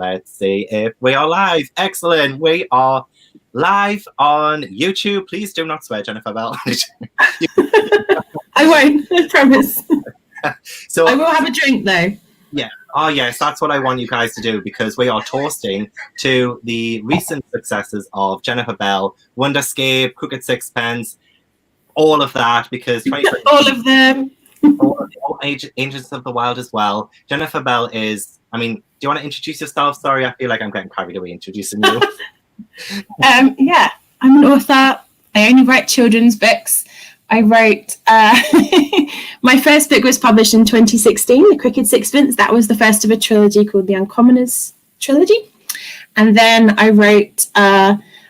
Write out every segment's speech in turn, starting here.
let's see if we are live. Excellent. We are live on YouTube. Please do not swear, Jennifer Bell. I won't, I promise. So I will have a drink though. Yeah. Oh, yes. That's what I want you guys to do, because we are toasting to the recent successes of Jennifer Bell, Wonderscape, Crooked Sixpence, all of that, because all of them. all Agents of the Wild as well. Jennifer Bell is, I mean, do you want to introduce yourself? Sorry, I feel like I'm getting carried away introducing you. Yeah, I'm an author. I only write children's books. I wrote, my first book was published in 2016, The Crooked Sixpence. That was the first of a trilogy called the Uncommoners Trilogy. And then I wrote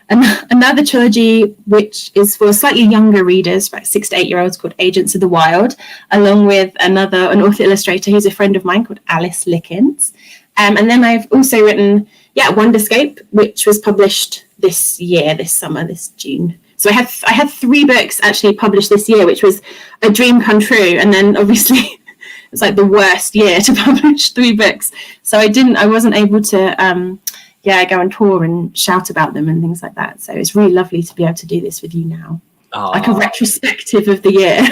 another trilogy, which is for slightly younger readers, about 6 to 8 year olds, called Agents of the Wild, along with an author illustrator who's a friend of mine called Alice Lickens. And then I've also written, Wonderscape, which was published this summer, this June. So I had 3 books actually published this year, which was a dream come true. And then obviously it was like the worst year to publish 3 books. So I wasn't able to, go on tour and shout about them and things like that. So it's really lovely to be able to do this with you now. Aww. Like a retrospective of the year.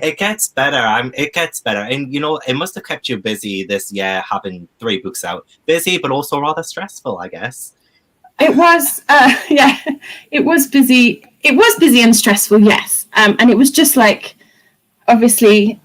It gets better. It gets better. And, it must have kept you busy this year, having 3 books out. Busy, but also rather stressful, I guess. It was, it was busy. It was busy and stressful, yes. And it was just like, obviously,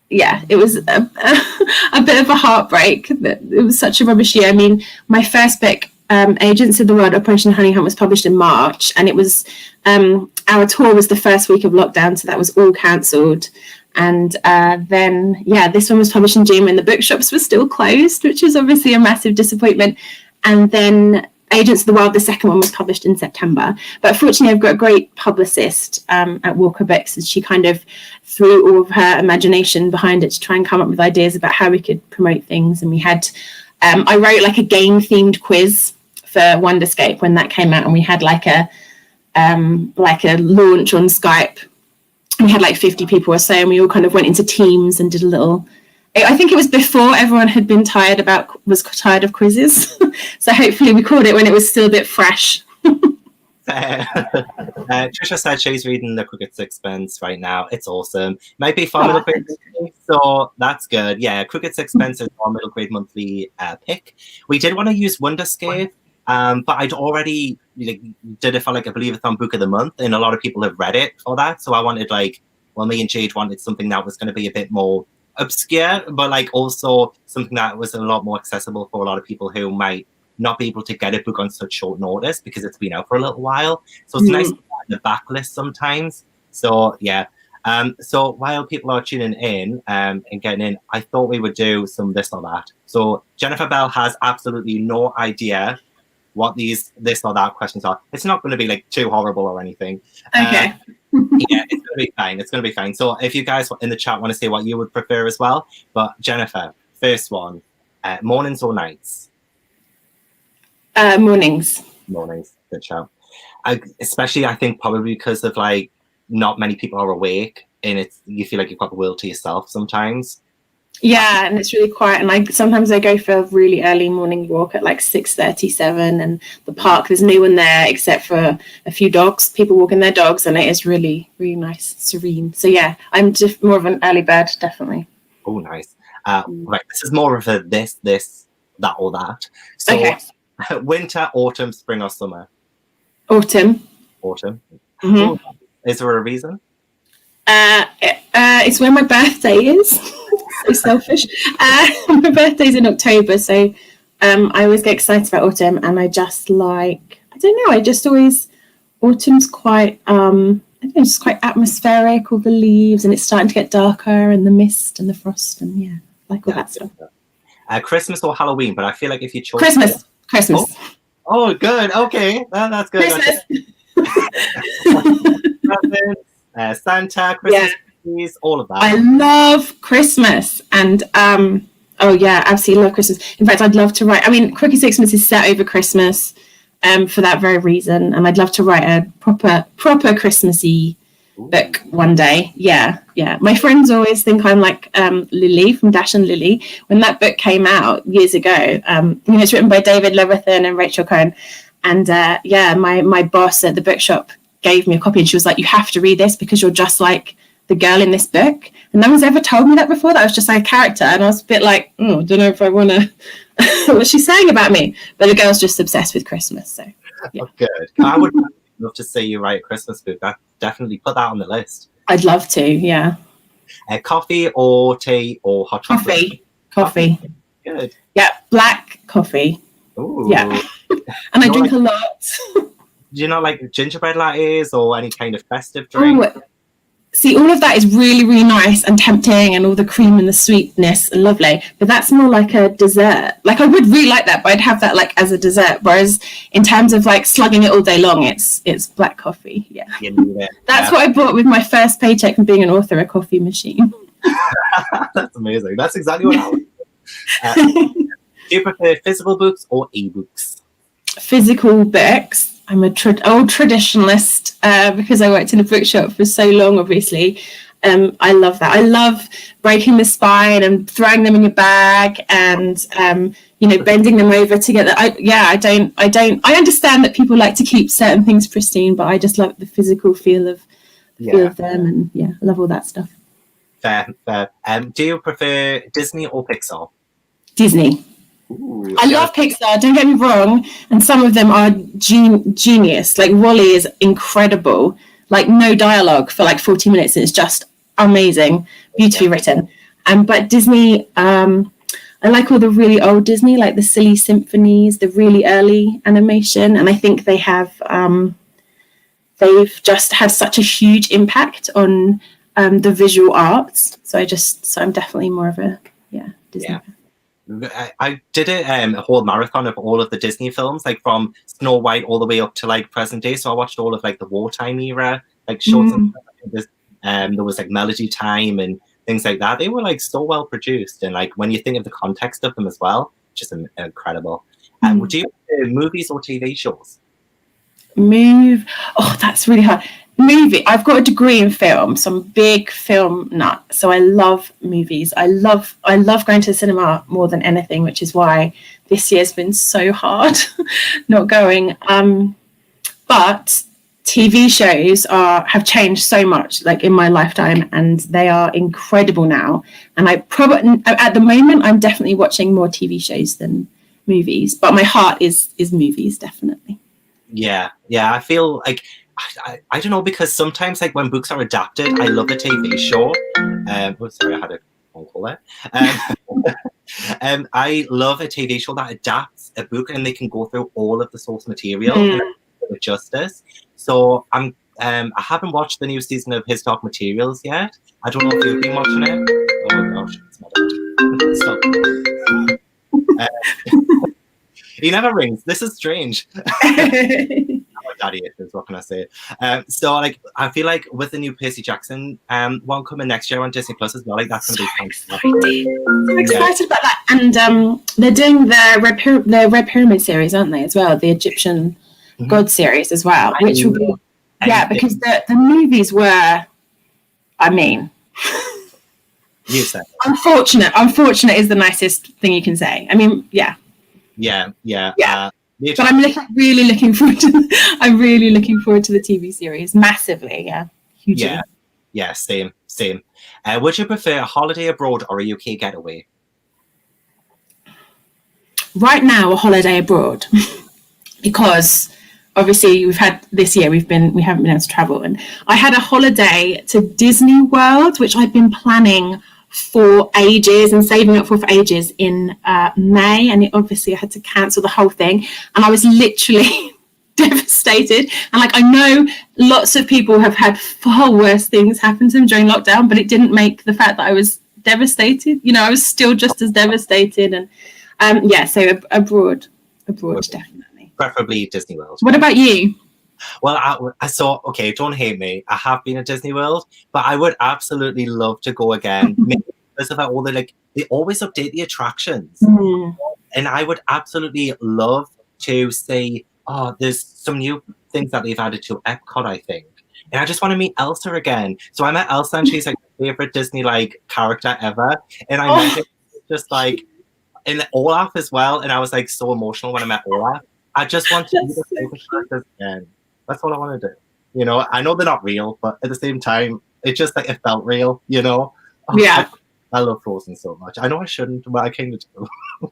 it was a bit of a heartbreak. It was such a rubbish year. I mean, my first book, Agents of the World, Operation Honey Hunt, was published in March. And it was, our tour was the first week of lockdown, so that was all cancelled. And then, this one was published in June when the bookshops were still closed, which is obviously a massive disappointment. And then Agents of the Wild, the second one, was published in September. But fortunately, I've got a great publicist at Walker Books, and she kind of threw all of her imagination behind it to try and come up with ideas about how we could promote things. And we had, I wrote like a game-themed quiz for Wonderscape when that came out, and we had like a launch on Skype. We had like 50 people or so, and we all kind of went into teams and did a little. I think it was before everyone had been tired of quizzes. So hopefully we caught it when it was still a bit fresh. Trisha said she's reading The Crooked Sixpence right now. It's awesome. Might be for middle grade monthly, so that's good. Yeah, Crooked Sixpence is our middle grade monthly pick. We did want to use Wonderscape, but I'd already did it for I believe it's on Book of the Month, and a lot of people have read it for that. So I wanted me and Jade wanted something that was going to be a bit more obscure, but also something that was a lot more accessible for a lot of people who might not be able to get a book on such short notice because it's been out for a little while. So it's nice to have the backlist sometimes. So so while people are tuning in and getting in, I thought we would do some this or that. So Jennifer Bell has absolutely no idea what these this or that questions are. It's not going to be too horrible or anything. Okay. Yeah, it's going to be fine. It's going to be fine. So if you guys in the chat want to say what you would prefer as well. But Jennifer, first one, mornings or nights? Mornings. Mornings. Good shout. Especially, I think, probably because of not many people are awake, and you feel like you've got the world to yourself sometimes. Yeah, and it's really quiet. And sometimes I go for a really early morning walk at 6:37, and the park, there's no one there except for a few dogs, people walking their dogs, and it is really, really nice, serene. So yeah, I'm just more of an early bird, definitely. Oh, nice. Right, this is more of a this, that, or that. So okay. Winter, autumn, spring, or summer? Autumn. Autumn. Mm-hmm. Is there a reason? It's when my birthday is. So selfish. My birthday's in October, so I always get excited about autumn, and I just I don't know, I just always, autumn's quite just quite atmospheric, all the leaves, and it's starting to get darker, and the mist and the frost, and all that stuff. Christmas or Halloween, but I feel like if you chose Christmas. Oh good, okay, that's good. Christmas. Santa, Christmas trees, all of that. I love Christmas, and absolutely love Christmas. In fact, I'd love to write. I mean, Crooked Sixpence is set over Christmas, for that very reason, and I'd love to write a proper Christmassy book one day. Yeah. My friends always think I'm like Lily from Dash and Lily. When that book came out years ago, it's written by David Levithan and Rachel Cohn. And my boss at the bookshop gave me a copy, and she was like, "You have to read this because you're just like the girl in this book." And no one's ever told me that before. That was just like a character, and I was a bit like, "Oh, I don't know if I want to." What's she saying about me? But the girl's just obsessed with Christmas, so yeah. Oh, good. I would love to see you write a Christmas book. That definitely put that on the list. I'd love to. Yeah. Coffee or tea or hot chocolate? Coffee. Good. Yeah, black coffee. Ooh. Yeah, and I drink a lot. Do you not like gingerbread lattes or any kind of festive drink? Oh, see, all of that is really, really nice and tempting, and all the cream and the sweetness, lovely. But that's more like a dessert. Like I would really like that, but I'd have that like as a dessert. Whereas in terms of like slugging it all day long, it's black coffee. Yeah, that's what I bought with my first paycheck from being an author, a coffee machine. That's amazing. That's exactly what I would do. Do you prefer physical books or ebooks? Physical books. I'm an old traditionalist because I worked in a bookshop for so long, obviously. I love that. I love breaking the spine and throwing them in your bag and, bending them over together. I understand that people like to keep certain things pristine, but I just love the physical feel of them. And I love all that stuff. Fair. Do you prefer Disney or Pixar? Disney. Ooh, I love Pixar, don't get me wrong, and some of them are genius. Like WALL-E is incredible, like no dialogue for like 40 minutes. It's just amazing, beautifully written. But Disney, I like all the really old Disney, like the Silly Symphonies, the really early animation, and I think they have they've just had such a huge impact on the visual arts. So I'm definitely more of a Disney fan. I did a whole marathon of all of the Disney films, like from Snow White all the way up to like present day. So I watched all of like the wartime era, like shorts. And there was like Melody Time and things like that. They were like so well produced, and like when you think of the context of them as well, just incredible. Would you movies or TV shows? That's really hard. Movie. I've got a degree in film, so I'm a big film nut. So I love movies. I love going to the cinema more than anything, which is why this year's been so hard not going. But TV shows have changed so much, like in my lifetime, and they are incredible now. And I probably at the moment I'm definitely watching more TV shows than movies, but my heart is movies, definitely. Yeah. I feel like. I don't know, because sometimes like when books are adapted, I love a TV show. Sorry, I had a phone call there. I love a TV show that adapts a book and they can go through all of the source material with justice. So I haven't watched the new season of His Dark Materials yet. I don't know if you've been watching it. Oh gosh, it's my dad. Stop. He never rings. This is strange. Daddy issues, what can I say? So like I feel like with the new Percy Jackson one coming next year on Disney Plus as well, like that's gonna be fun. I'm excited about that. And they're doing the Red Pyramid series, aren't they, as well? The Egyptian God series as well, which will be because the movies were, I mean, you said unfortunate is the nicest thing you can say. I mean, yeah. But I'm really looking forward to. I'm really looking forward to the TV series massively. Yeah, hugely. Yeah. Same. Would you prefer a holiday abroad or a UK getaway? Right now, a holiday abroad, because obviously we've had this year. We haven't been able to travel, and I had a holiday to Disney World, which I've been planning for ages and saving up for ages in May, and obviously I had to cancel the whole thing, and I was literally devastated. And like I know lots of people have had far worse things happen to them during lockdown, but it didn't make the fact that I was devastated. I was still just as devastated. And so abroad definitely, preferably Disney World. What about you? Well, I saw. Okay, don't hate me. I have been at Disney World, but I would absolutely love to go again. Because of all they always update the attractions, and I would absolutely love to see. Oh, there's some new things that they've added to Epcot, I think, and I just want to meet Elsa again. So I met Elsa, and she's like my favorite Disney like character ever. And I met her just like in Olaf as well, and I was like so emotional when I met Olaf. I just want to be the favorite characters again. That's all I want to do. You know, I know they're not real, but at the same time, it just like it felt real. You know, Yeah. I love Frozen so much. I know I shouldn't, but I kind of do.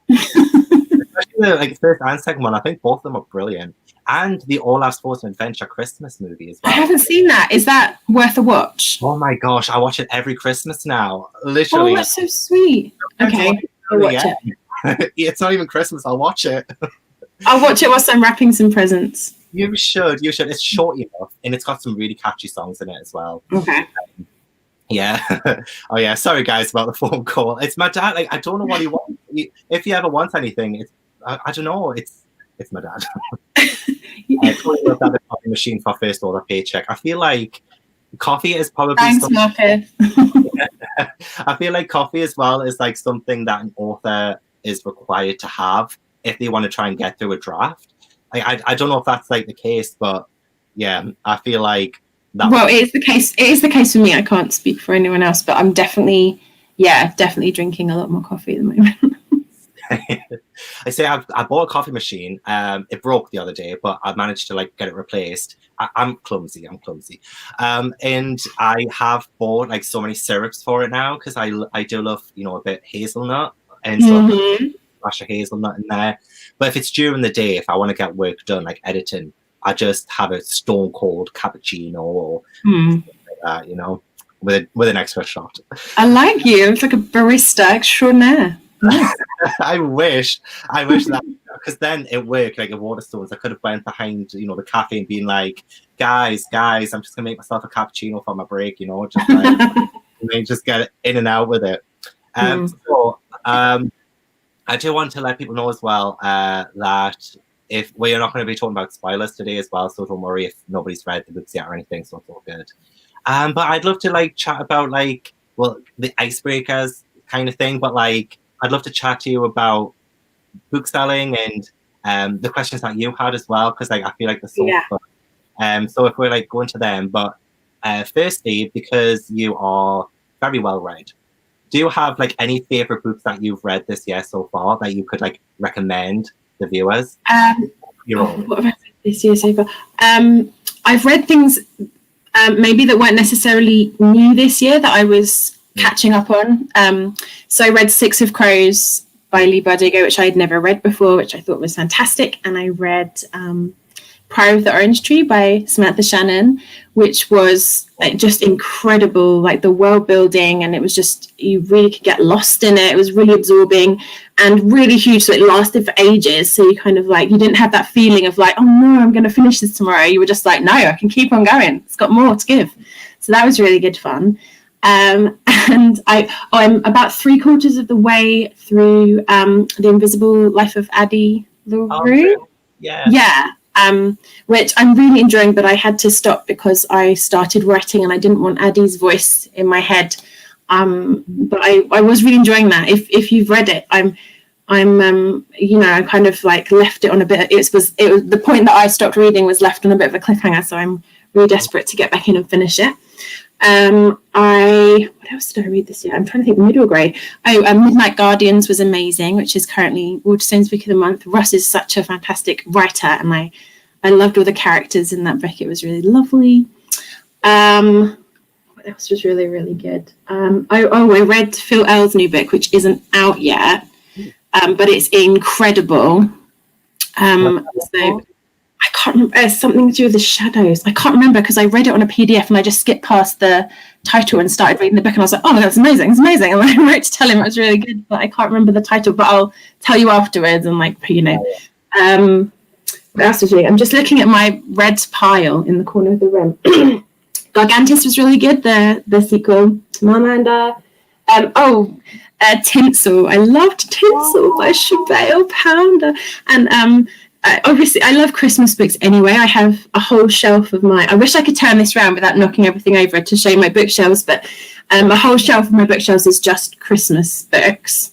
Especially the like first and second one. I think both of them are brilliant. And the Olaf's Frozen Adventure Christmas movie as well. I haven't seen that. Is that worth a watch? Oh my gosh, I watch it every Christmas now. Literally. Oh, that's so sweet. Okay, I'll watch it. It's not even Christmas. I'll watch it. I'll watch it whilst I'm wrapping some presents. You should. You should. It's short enough, and it's got some really catchy songs in it as well. Okay. Yeah. Oh yeah. Sorry guys about the phone call. It's my dad. Like I don't know what he wants. If he ever wants anything, it's I don't know. It's my dad. I totally love that the coffee machine for first order paycheck. I feel like coffee is probably Thanks, Marcus. I feel like coffee as well is like something that an author is required to have if they want to try and get through a draft. I don't know if that's like the case, but yeah, I feel like that. Well, it is the case. It is the case for me. I can't speak for anyone else, but I'm definitely drinking a lot more coffee at the moment. I say I bought a coffee machine. It broke the other day, but I managed to like get it replaced. I'm clumsy. And I have bought like so many syrups for it now because I do love a bit hazelnut and so splash of hazelnut in there. But if it's during the day, if I want to get work done like editing, I just have a stone cold cappuccino or something like that, with an extra shot. I like you. It's like a barista extraordinaire. I wish that, because then it worked like at Waterstones. I could have went behind the cafe and been like, guys, I'm just gonna make myself a cappuccino for my break, just like and then just get in and out with it. So I do want to let people know as well that if we're not going to be talking about spoilers today as well, so don't worry if nobody's read the books yet or anything, so it's all good. But I'd love to like chat about like the icebreakers kind of thing, but like I'd love to chat to you about book selling and the questions that you had as well, because like I feel like they're so fun. So if we're like going to them, but firstly, because you are very well read, do you have like any favorite books that you've read this year so far that you could like recommend the viewers? What have I read this year so far? I've read things maybe that weren't necessarily new this year that I was catching up on. So I read Six of Crows by Lee Bardugo, which I had never read before, which I thought was fantastic. And I read Pride of the Orange Tree by Samantha Shannon, which was just incredible, like the world building, and it was just, you really could get lost in it. It was really absorbing and really huge, so it lasted for ages. So you kind of like, you didn't have that feeling of like, oh no, I'm going to finish this tomorrow. You were just like, no, I can keep on going. It's got more to give. So that was really good fun. And I'm about 3/4 of the way through The Invisible Life of Addie LaRue. Yeah. Which I'm really enjoying, but I had to stop because I started writing and I didn't want Addie's voice in my head. But I was really enjoying that. If you've read it, I kind of like left it on a bit. It was the point that I stopped reading was left on a bit of a cliffhanger, so I'm really desperate to get back in and finish it. What else did I read this year? I'm trying to think. Middle grade. Midnight Guardians was amazing, which is currently Waterstones Book of the Month. Russ is such a fantastic writer, and I loved all the characters in that book. It was really lovely. What else was really, really good? I read Phil Earle's new book, which isn't out yet, but it's incredible. So I can't remember. It's something to do with the shadows. I can't remember because I read it on a PDF and I just skipped past the title and started reading the book, and I was like, oh, that's amazing. It's amazing. And I wrote to tell him it was really good, but I can't remember the title, but I'll tell you afterwards. And like, what else was really? I'm just looking at my read pile in the corner of the room. Gargantus was really good, the sequel to Marmander. Tinsel. I loved Tinsel by Chevelle Pounder. And obviously, I love Christmas books anyway. I have a whole shelf of I wish I could turn this around without knocking everything over to show my bookshelves, but a whole shelf of my bookshelves is just Christmas books.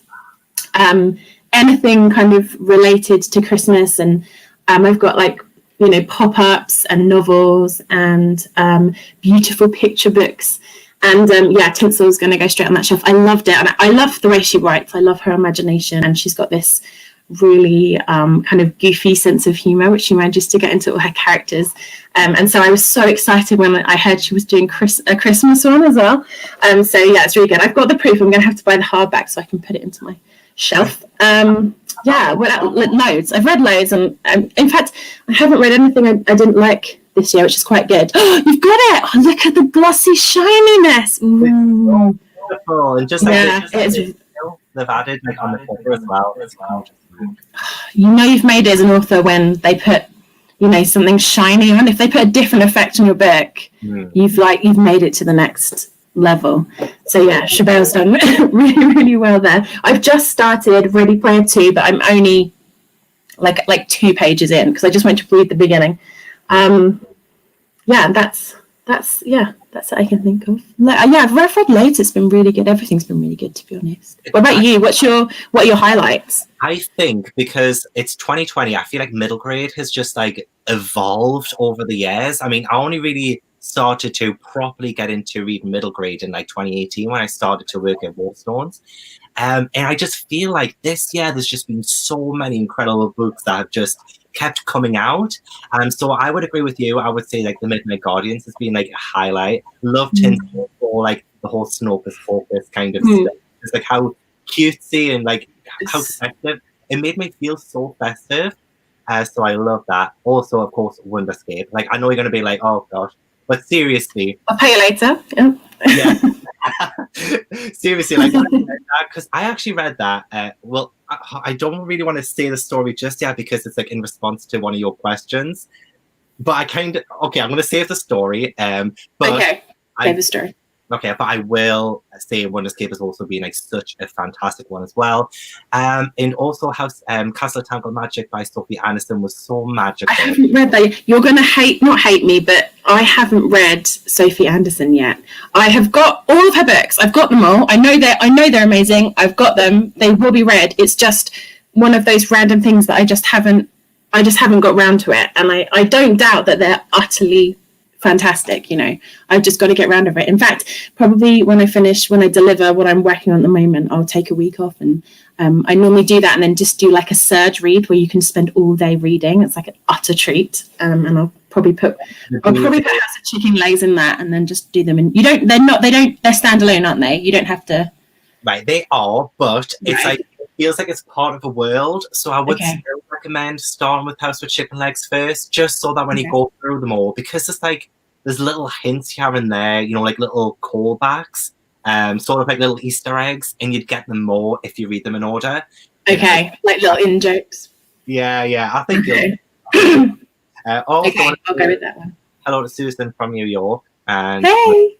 Anything kind of related to Christmas, and I've got like pop-ups and novels and beautiful picture books. And Tinsel's going to go straight on that shelf. I loved it. And I love the way she writes. I love her imagination. And she's got this really kind of goofy sense of humor, which she manages to get into all her characters. And so I was so excited when I heard she was doing a Christmas one as well. So yeah, it's really good. I've got the proof. I'm going to have to buy the hardback so I can put it into my shelf. Loads. I've read loads. And in fact, I haven't read anything I didn't like this year, which is quite good. Oh, you've got it! Oh, look at the glossy shininess. Ooh. It's so beautiful. And just they've added like on the cover as well. You've made it as an author when they put something shiny on. If they put a different effect on your book, you've made it to the next level. So yeah, Chabelle's done really, really well there. I've just started Ready Player 2, but I'm only like 2 pages in because I just went to read the beginning. That's what I can think of. I've read loads. It's been really good. Everything's been really good, to be honest. What about you? What are your highlights? I think because it's 2020, I feel like middle grade has just like evolved over the years. I mean, I only really started to properly get into reading middle grade in like 2018 when I started to work at Bookstores. And I just feel like this year there's just been so many incredible books that have just kept coming out. So I would agree with you. I would say like The Midnight Guardians has been like a highlight. Love Tinsel for like the whole Snopus Focus kind of stuff. It's like how cutesy and like how festive. It made me feel so festive. So I love that. Also, of course, Wonderscape. Like I know you're going to be like, oh gosh, but seriously. I'll pay you later. Yeah. Seriously, like because I actually read that. I don't really want to say the story just yet because it's like in response to one of your questions. But I'm going to save the story. Save the story. Okay, but I will say Wonderscape has also been like such a fantastic one as well. And also Castle of Tangled Magic by Sophie Anderson was so magical. I haven't read that. You're going to not hate me, but I haven't read Sophie Anderson yet. I have got all of her books. I've got them all. I know they're amazing. I've got them. They will be read. It's just one of those random things that I just haven't got round to it. And I don't doubt that they're utterly fantastic. I've just got to get round to it. In fact, probably when I deliver what I'm working on at the moment, I'll take a week off, and I normally do that and then just do like a surge read where you can spend all day reading. It's like an utter treat. And I'll probably put House of Chicken Legs in that and then just do them. And they're standalone, aren't they? You don't have to. Right, they are, but it's like it feels like it's part of a world. So I would still recommend starting with House with Chicken Legs first, just so that when you go through them all, because it's like there's little hints here and there, like little callbacks, sort of like little Easter eggs, and you'd get them more if you read them in order. Okay, like little in jokes. Yeah, I think you'll. I'll go with that one. Hello to Susan from New York. And hey!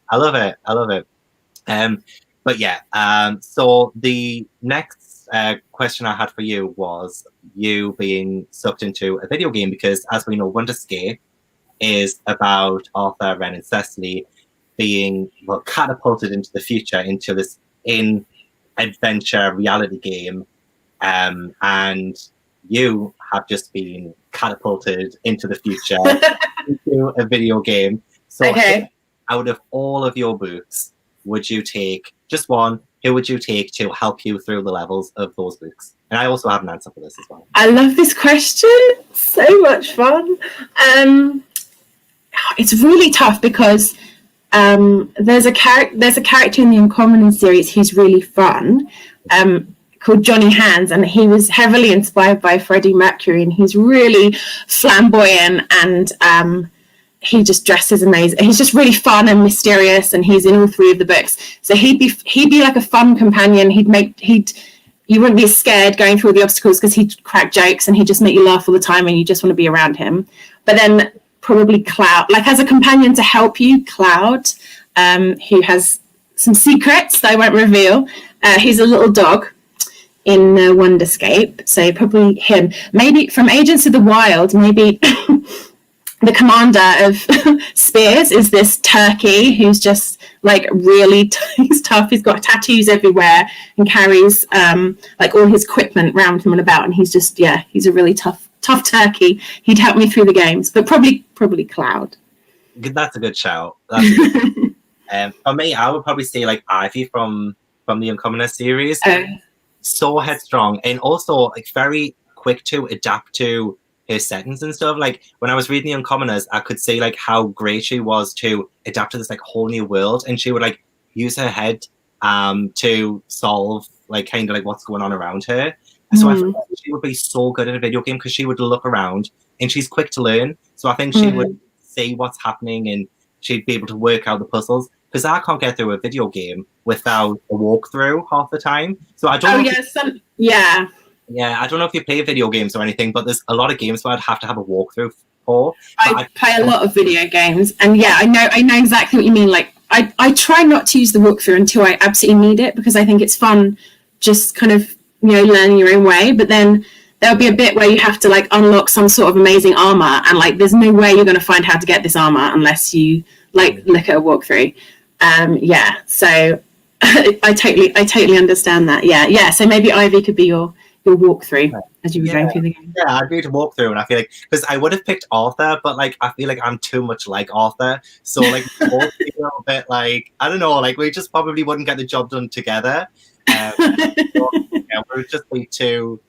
I love it. But yeah, so the next question I had for you was you being sucked into a video game, because as we know, Wonderscape is about Arthur, Ren, and Cecily being catapulted into the future, into this adventure reality game, and you have just been catapulted into the future into a video game. So out of all of your books, would you take just one? Who would you take to help you through the levels of those books? And I also have an answer for this as well. I love this question. So much fun. It's really tough because there's a character in the Uncommon series who's really fun, called Johnny Hands, and he was heavily inspired by Freddie Mercury, and he's really flamboyant, and he just dresses amazing. He's just really fun and mysterious, and he's in all 3 of the books. So he'd be like a fun companion. You wouldn't be scared going through all the obstacles because he'd crack jokes and he'd just make you laugh all the time, and you just want to be around him. But then probably Cloud, like as a companion to help you, Cloud, who has some secrets that I won't reveal. He's a little dog in Wonderscape, so probably him. Maybe from Agents of the Wild, maybe the commander of Spears is this turkey who's just like really he's tough. He's got tattoos everywhere and carries like all his equipment around him and about, and he's a really tough tough turkey. He'd help me through the games, but probably Cloud. That's a good shout. That's a good for me, I would probably say like Ivy from the Uncommoner series. So headstrong and also like very quick to adapt to his settings and stuff. Like when I was reading the Uncommoners, I could see like how great she was to adapt to this like whole new world, and she would like use her head to solve like kind of like what's going on around her. So I think she would be so good at a video game because she would look around and she's quick to learn. So I think she would see what's happening and she'd be able to work out the puzzles. Because I can't get through a video game without a walkthrough half the time. So I don't. Yeah, I don't know if you play video games or anything, but there's a lot of games where I'd have to have a walkthrough for. I play a lot of video games, and yeah, I know exactly what you mean. Like I try not to use the walkthrough until I absolutely need it, because I think it's fun, just kind of learning your own way. But then there'll be a bit where you have to like unlock some sort of amazing armor, and like there's no way you're going to find how to get this armor unless you like look at a walkthrough. So I totally understand that. Yeah. So maybe Ivy could be your walkthrough as you were going through the game. Yeah, I'd be to walk through, and I feel like because I would have picked Arthur, but like I feel like I'm too much like Arthur, so like a little bit like I don't know, like we just probably wouldn't get the job done together. We would just be too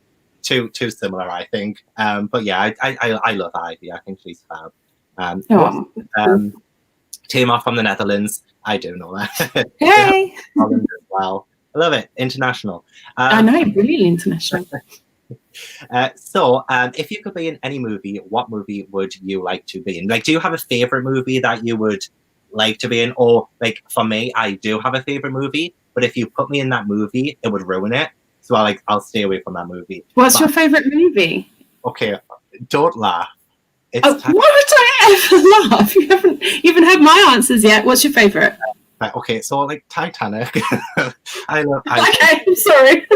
similar, I think. But yeah, I love Ivy. I think she's fab. Tamar from the Netherlands. I do know that. Hey. Holland as well. I love it. International. I know, really international. So, if you could be in any movie, what movie would you like to be in? Like, do you have a favorite movie that you would like to be in? Or, like, for me, I do have a favorite movie, but if you put me in that movie, it would ruin it. So, I'll stay away from that movie. What's your favorite movie? Okay, don't laugh. Why would I ever laugh? You haven't even had my answers yet. What's your favorite? Okay, so like Titanic. I love. Okay, I'm sorry.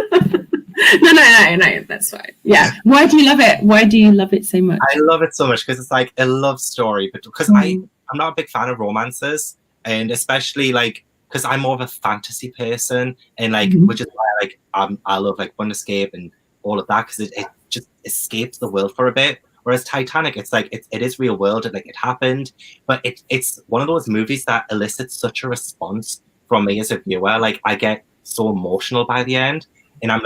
No, that's fine. Yeah. Why do you love it? Why do you love it so much? I love it so much because it's like a love story, but because I'm not a big fan of romances, and especially like because I'm more of a fantasy person, and like which is why like I love like Wonderscape and all of that, because it just escapes the world for a bit. Whereas Titanic, it's like it is real world, and like it happened, but it's one of those movies that elicits such a response from me as a viewer. Like I get so emotional by the end, and I'm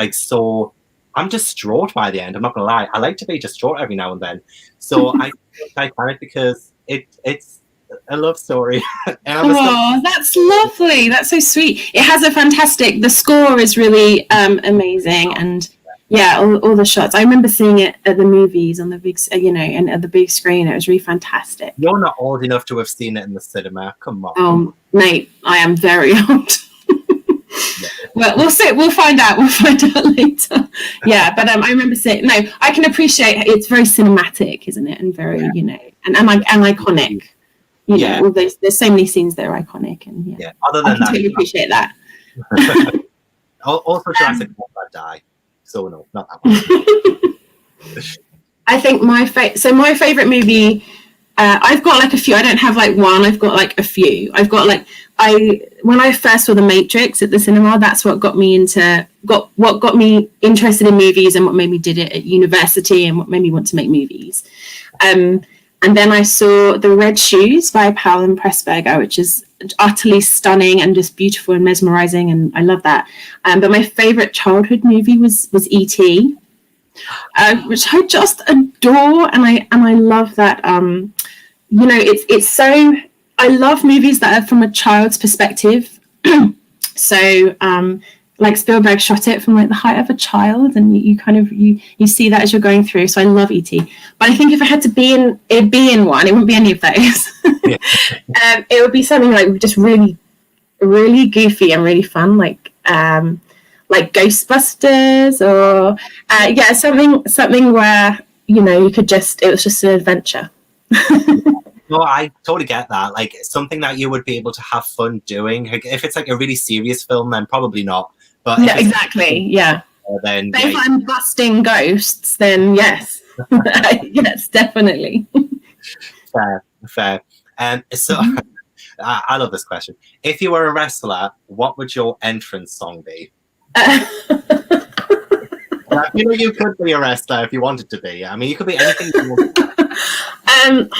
distraught by the end. I'm not gonna lie, I like to be distraught every now and then. So I like Titanic because it's a love story. That's lovely. That's so sweet. It has the score is really amazing, and yeah, all the shots. I remember seeing it at the movies on the big, and at the big screen. It was really fantastic. You're not old enough to have seen it in the cinema. Come on. Oh, mate, I am very old. Well, we'll see. We'll find out. We'll find out later. Yeah, but I remember saying, no, I can appreciate it's very cinematic, isn't it? And very, and iconic. All those, there's so many scenes that are iconic, and Other than I totally appreciate that. Also, Jurassic World die. So no, not that one. I think my favorite movie. I've got like a few. I don't have like one. I've got like a few. I've got like when I first saw The Matrix at the cinema, that's what got me interested in movies, and what made me did it at university, and what made me want to make movies. And then I saw The Red Shoes by Powell and Pressburger, which is utterly stunning and just beautiful and mesmerizing, and I love that. But my favorite childhood movie was E.T., which I just adore, and I love that. It's so. I love movies that are from a child's perspective. So, like Spielberg shot it from like the height of a child, and you kind of you see that as you're going through. So I love E.T. But I think if I had to be in one, it wouldn't be any of those. It would be something like just really, really goofy and really fun, like Ghostbusters, or something where you could it was just an adventure. No, I totally get that. Like something that you would be able to have fun doing. Like, if it's like a really serious film, then probably not. But yeah, exactly. Yeah. Then if I'm busting ghosts, then yes, yes, definitely. Fair. So I love this question. If you were a wrestler, what would your entrance song be? Yeah, you could be a wrestler if you wanted to be. I mean, you could be anything you want.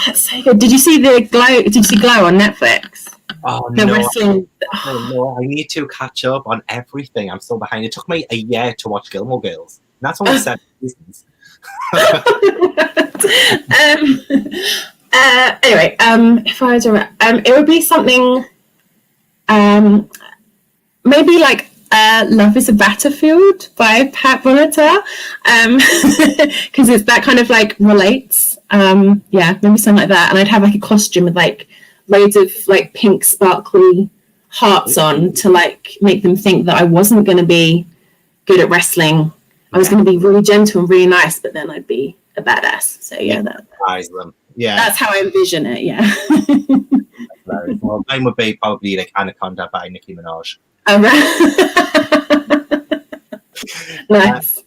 That's so good. Did you see Glow? Did you see Glow on Netflix? Oh The no! wrestling. Oh, no, I need to catch up on everything. I'm so behind. It took me a year to watch Gilmore Girls. And that's only 7 seasons. Anyway, if I was it would be something, maybe like Love is a Battlefield by Pat Bonata, because it's that kind of like relates. Yeah, maybe something like that. And I'd have like a costume with like loads of like pink sparkly hearts on to like make them think that I wasn't going to be good at wrestling. I was going to be really gentle and really nice, but then I'd be a badass. So yeah, that's how I envision it. Yeah. Well, mine would be probably like Anaconda by Nicki Minaj. Nice.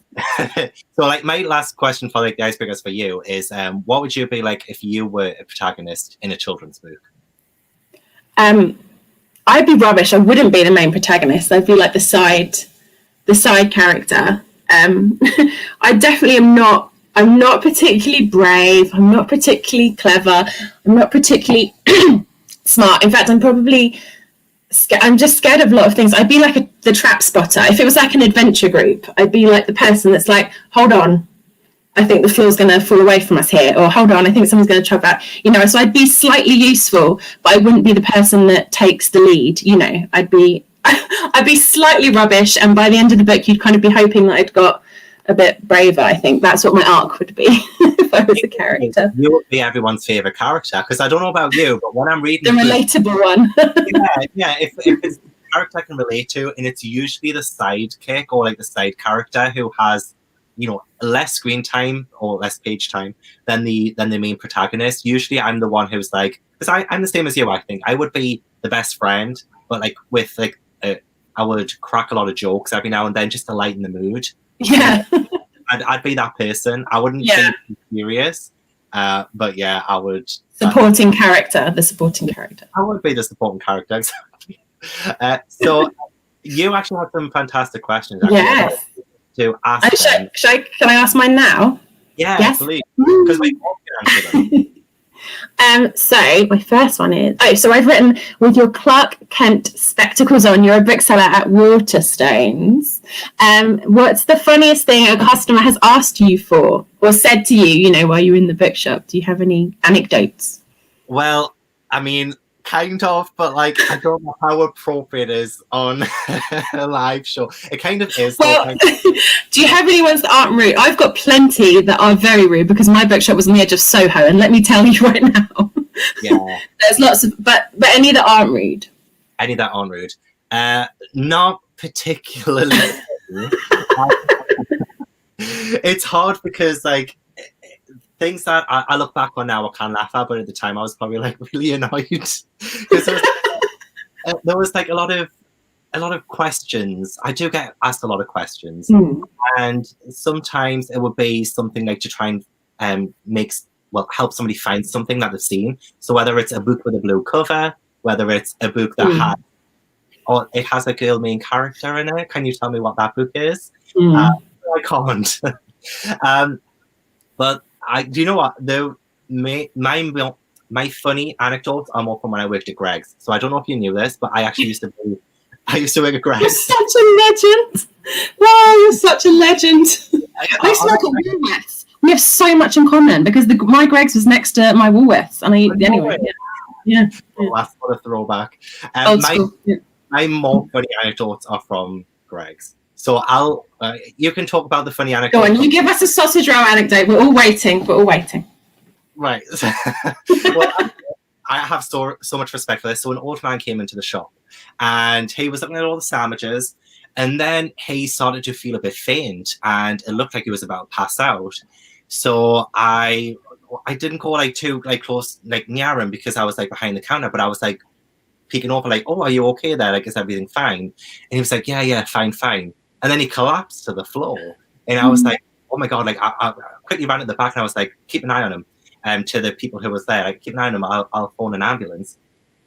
So like my last question for like the icebreakers for you is what would you be like if you were a protagonist in a children's book? I'd be rubbish. I wouldn't be the main protagonist. I'd be like the side character. I definitely am not. I'm not particularly brave. I'm not particularly clever. I'm not particularly smart. In fact, I'm probably I'm just scared of a lot of things. I'd be like the trap spotter. If it was like an adventure group, I'd be like the person that's like, hold on, I think the floor's going to fall away from us here, or hold on, I think someone's going to chop out. So I'd be slightly useful, but I wouldn't be the person that takes the lead. I'd be slightly rubbish, and by the end of the book, you'd kind of be hoping that I'd got a bit braver. I think that's what my arc would be if I was a character. You would be everyone's favorite character, because I don't know about you, but when I'm reading the relatable one. if it's a character I can relate to, and it's usually the sidekick or like the side character who has less screen time or less page time than the main protagonist. Usually I'm the one who's like, because I'm the same as you. I think I would be the best friend, but like with like I would crack a lot of jokes every now and then just to lighten the mood. Yeah. I'd be that person. I wouldn't be serious, but yeah, I would. The supporting character. I would be the supporting character, exactly. So you actually had some fantastic questions. Actually, yes. To ask. Can I ask mine now? Yeah, yes. Please. Because we all can answer them. So my first one is, so I've written, with your Clark Kent spectacles on, you're a bookseller at Waterstones. What's the funniest thing a customer has asked you for or said to you, while you're in the bookshop? Do you have any anecdotes? Well, I mean, kind of, but like I don't know how appropriate it is on a live show. It kind of is. Well, do you have any ones that aren't rude? I've got plenty that are very rude, because my bookshop was on the edge of Soho, and let me tell you right now. Yeah. There's lots of, but any that aren't rude. Any that aren't rude. Not particularly. It's hard because like things that I look back on now I can laugh at, but at the time I was probably like really annoyed because there was like a lot of questions. I do get asked a lot of questions, and sometimes it would be something like to try and help somebody find something that they've seen. So whether it's a book with a blue cover, whether it's a book that it has a girl main character in it. Can you tell me what that book is? I can't. But do you know what? Though my funny anecdotes are more from when I worked at Greg's. So I don't know if you knew this, but I actually used to work at Greg's. You're such a legend. Wow, you're such a legend. I used to work at Woolworths. We have so much in common because my Greg's was next to my Woolworths. Anyway. Yeah. Oh, that's what a throwback. My more funny anecdotes are from Greg's. So you can talk about the funny anecdote. Go on, you give us a sausage roll anecdote. We're all waiting. Right. Well, I have so much respect for this. So an old man came into the shop and he was looking at all the sandwiches, and then he started to feel a bit faint and it looked like he was about to pass out. So I didn't go too close near him because I was behind the counter, but I was peeking over oh, are you okay there? Is everything fine? And he was like, yeah, fine. And then he collapsed to the floor. And I was like, oh my God, I quickly ran at the back and I was like, keep an eye on him. To the people who was there, keep an eye on him, I'll phone an ambulance.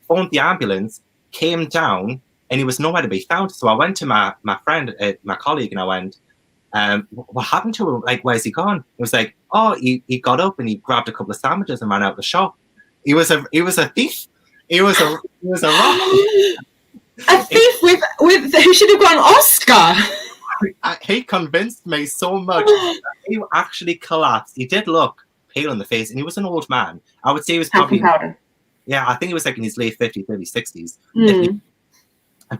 Phoned the ambulance, came down, and he was nowhere to be found. So I went to my friend, my colleague, and I went, what happened to him? Like, where's he gone? It was like, oh, he got up and he grabbed a couple of sandwiches and ran out the shop. He was a thief. He was a robber. A thief with who should have gone Oscar. He convinced me so much that he actually collapsed. He did look pale in the face, and he was an old man. I would say he was probably, I think he was like in his late 50s, maybe 60s.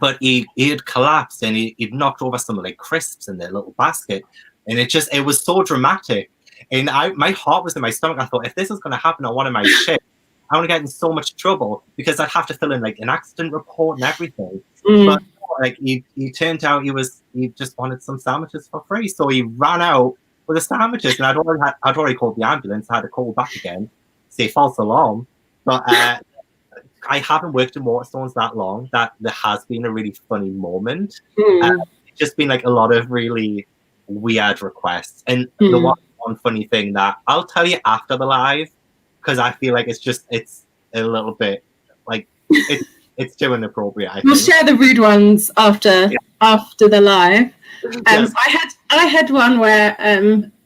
But he had collapsed, and he'd knocked over some like crisps in their little basket, and it was so dramatic. And my heart was in my stomach. I thought, if this is going to happen on one of my shifts, I want to get in so much trouble because I'd have to fill in like an accident report and everything. But like he turned out he just wanted some sandwiches for free, so he ran out with the sandwiches, and I'd already called the ambulance. I had to call back again, say false alarm. But I haven't worked in Waterstones that long that there has been a really funny moment. It's just been like a lot of really weird requests, and the one funny thing that I'll tell you after the live, because I feel like it's a little bit like it's too inappropriate. I We'll share the rude ones after the live. Yes. I had one where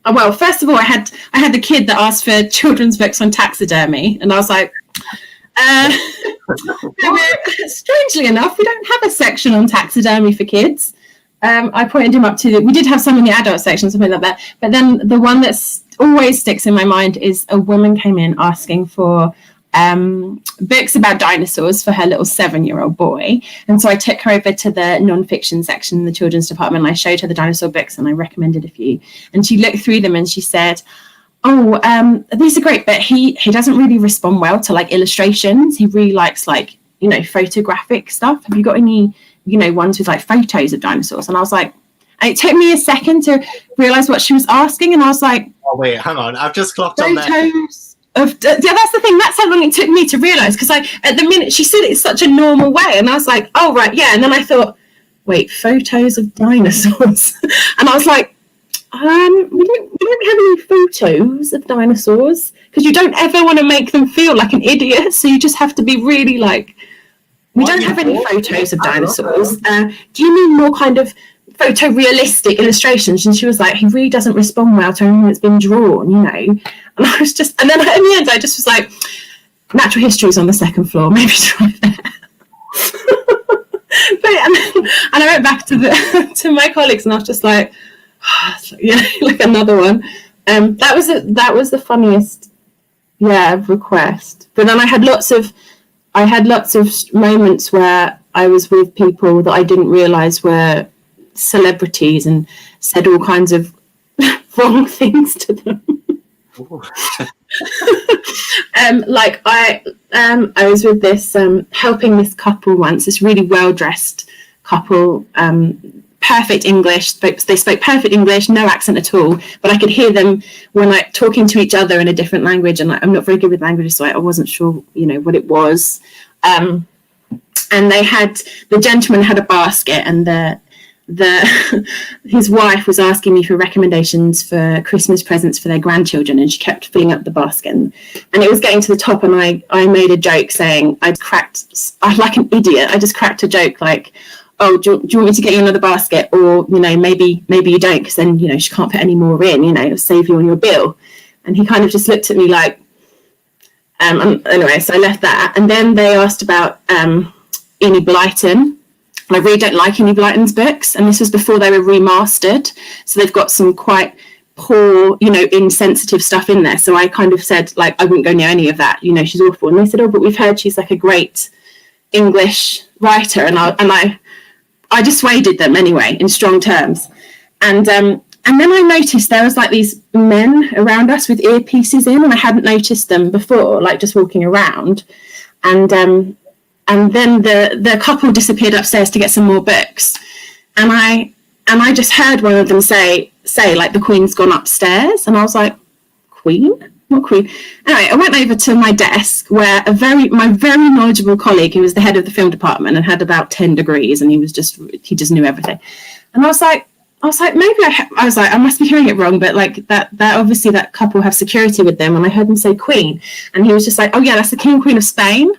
well, first of all, I had the kid that asked for children's books on taxidermy, and I was like, strangely enough, we don't have a section on taxidermy for kids. I pointed him up to we did have some in the adult section, something like that. But then the one that always sticks in my mind is a woman came in asking for books about dinosaurs for her little 7-year-old boy, and so I took her over to the non-fiction section in the children's department, and I showed her the dinosaur books and I recommended a few, and she looked through them and she said, these are great, but he doesn't really respond well to like illustrations. He really likes like, you know, photographic stuff. Have you got any, you know, ones with like photos of dinosaurs? And I was like, and it took me a second to realize what she was asking, and I was like, oh wait, hang on, I've just clocked on there. That's the thing, that's how long it took me to realize, because at the minute she said it in such a normal way, and I was like, oh right, yeah, and then I thought, wait, photos of dinosaurs. And I was like, we don't have any photos of dinosaurs, because you don't ever want to make them feel like an idiot, so you just have to be really like, we don't have any photos of dinosaurs. Do you mean more kind of photorealistic illustrations? And she was like, he really doesn't respond well to anything that's been drawn, you know. And I was just, and then in the end I just was like, natural history is on the second floor, maybe try there. and I went back to my colleagues, and I was just like, like another one. That was the funniest request. But then I had lots of moments where I was with people that I didn't realize were celebrities and said all kinds of wrong things to them. Like I was with this helping this couple once, this really well-dressed couple, perfect English. They spoke perfect English, no accent at all, but I could hear them when like talking to each other in a different language, and I'm not very good with languages, so I wasn't sure, you know, what it was. And the gentleman had a basket, and his wife was asking me for recommendations for Christmas presents for their grandchildren, and she kept filling up the basket, and it was getting to the top, and I made a joke saying I like an idiot, I just cracked a joke like, oh, do you want me to get you another basket, or, you know, maybe you don't, because then, you know, she can't put any more in, you know, it'll save you on your bill. And he kind of just looked at me like, anyway, so I left that. And then they asked about Enid Blyton. And I really don't like Enid Blyton's books. And this was before they were remastered. So they've got some quite poor, you know, insensitive stuff in there. So I kind of said, like, I wouldn't go near any of that. You know, she's awful. And they said, oh, but we've heard she's like a great English writer. And I dissuaded them anyway in strong terms. And then I noticed there was like these men around us with earpieces in, and I hadn't noticed them before, like just walking around. And then the couple disappeared upstairs to get some more books, and I just heard one of them say like, the Queen's gone upstairs, and I was like, Queen? What Queen? Anyway, I went over to my desk where my very knowledgeable colleague, who was the head of the film department and had about 10 degrees, and he just knew everything. And I was like, maybe I must be hearing it wrong, but like that obviously that couple have security with them, and I heard them say Queen, and he was just like, oh yeah, that's the King and Queen of Spain.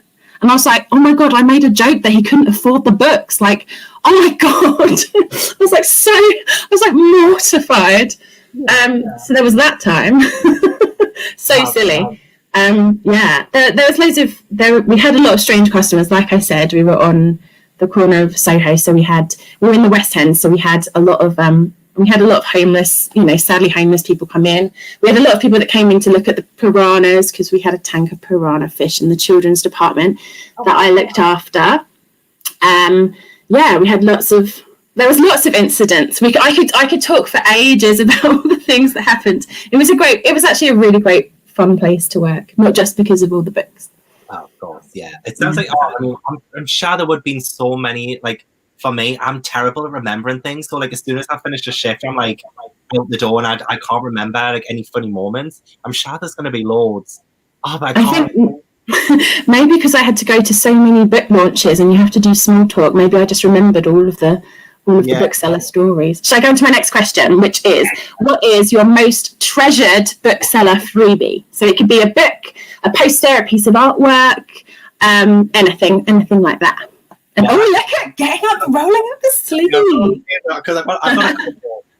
And I was like, oh my God, I made a joke that he couldn't afford the books. Like, oh my God. I was like mortified. So there was that time. So silly. There was loads of, we had a lot of strange customers. Like I said, we were on the corner of Soho, so we were in the West End, so we had a lot of homeless, sadly homeless people come in. We had a lot of people that came in to look at the piranhas, because we had a tank of piranha fish in the children's department that I looked after. We had there was lots of incidents. I could talk for ages about all the things that happened. It was actually a really great, fun place to work, not just because of all the books. Oh, of course, yeah. It sounds like, I'm sure there would have been so many, like, for me, I'm terrible at remembering things. So, like, as soon as I finish a shift, I'm like out the door, and I can't remember like any funny moments. I'm sure there's going to be loads. Oh, but I think maybe because I had to go to so many book launches, and you have to do small talk. Maybe I just remembered all of the bookseller stories. Shall I go on to my next question, which is, what is your most treasured bookseller freebie? So it could be a book, a poster, a piece of artwork, anything like that. And look at getting up, rolling up the sleeve. Because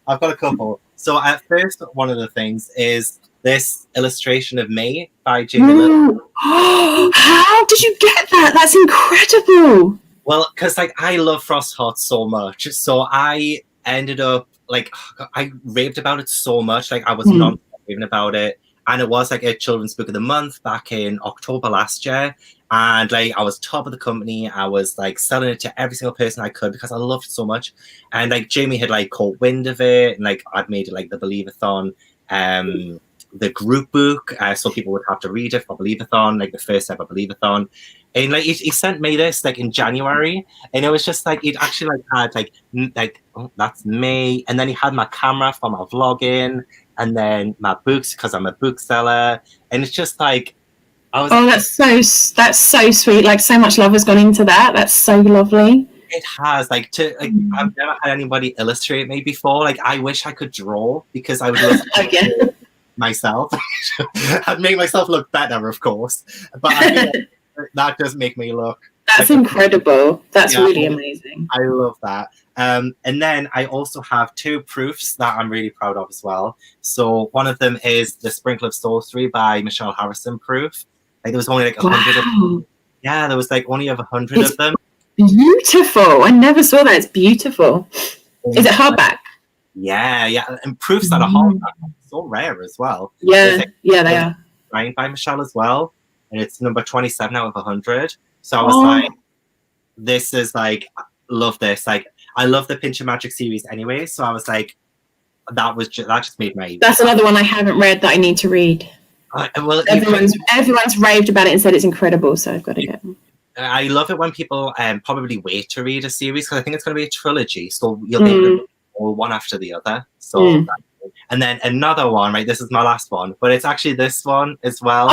I've got a couple. So at first, one of the things is this illustration of me by Jamie Little. How did you get that? That's incredible. Well, because like I love Frost Heart so much, so I ended up I raved about it so much. Like I was not raving about it, and it was like a children's book of the month back in October last year. And like I was top of the company. I was like selling it to every single person I could because I loved it so much. And like Jamie had like caught wind of it, and like I'd made it like the Believathon, the group book, so people would have to read it for Believathon, like the first ever Believathon. And like he sent me this like in January, and it was just like he'd actually like had that's me, and then he had my camera for my vlogging, and then my books because I'm a bookseller, and it's just like that's so sweet. Like so much love has gone into that. That's so lovely. It has I've never had anybody illustrate me before. Like I wish I could draw because I would love to myself. I'd make myself look better, of course, but that does make me look. That's incredible. That's really amazing. I love that. And then I also have 2 proofs that I'm really proud of as well. So one of them is the Sprinkle of Sorcery by Michelle Harrison proof. Like there was only like 100 of them. Yeah, there was like only 100 of them. Beautiful. I never saw that. It's beautiful. Is it hardback? Yeah. And proofs that are hardback are so rare as well. Yeah, they are. Signed by Michelle as well. And it's number 27 out of 100. So I was like, this is like, love this. Like, I love the Pinch of Magic series anyway. So I was like, that just made my. That's another one I haven't read that I need to read. Everyone's raved about it and said it's incredible. So I've got to get them. I love it when people probably wait to read a series because I think it's going to be a trilogy. So you'll be able to all one after the other. So, and then another one, right? This is my last one, but it's actually this one as well.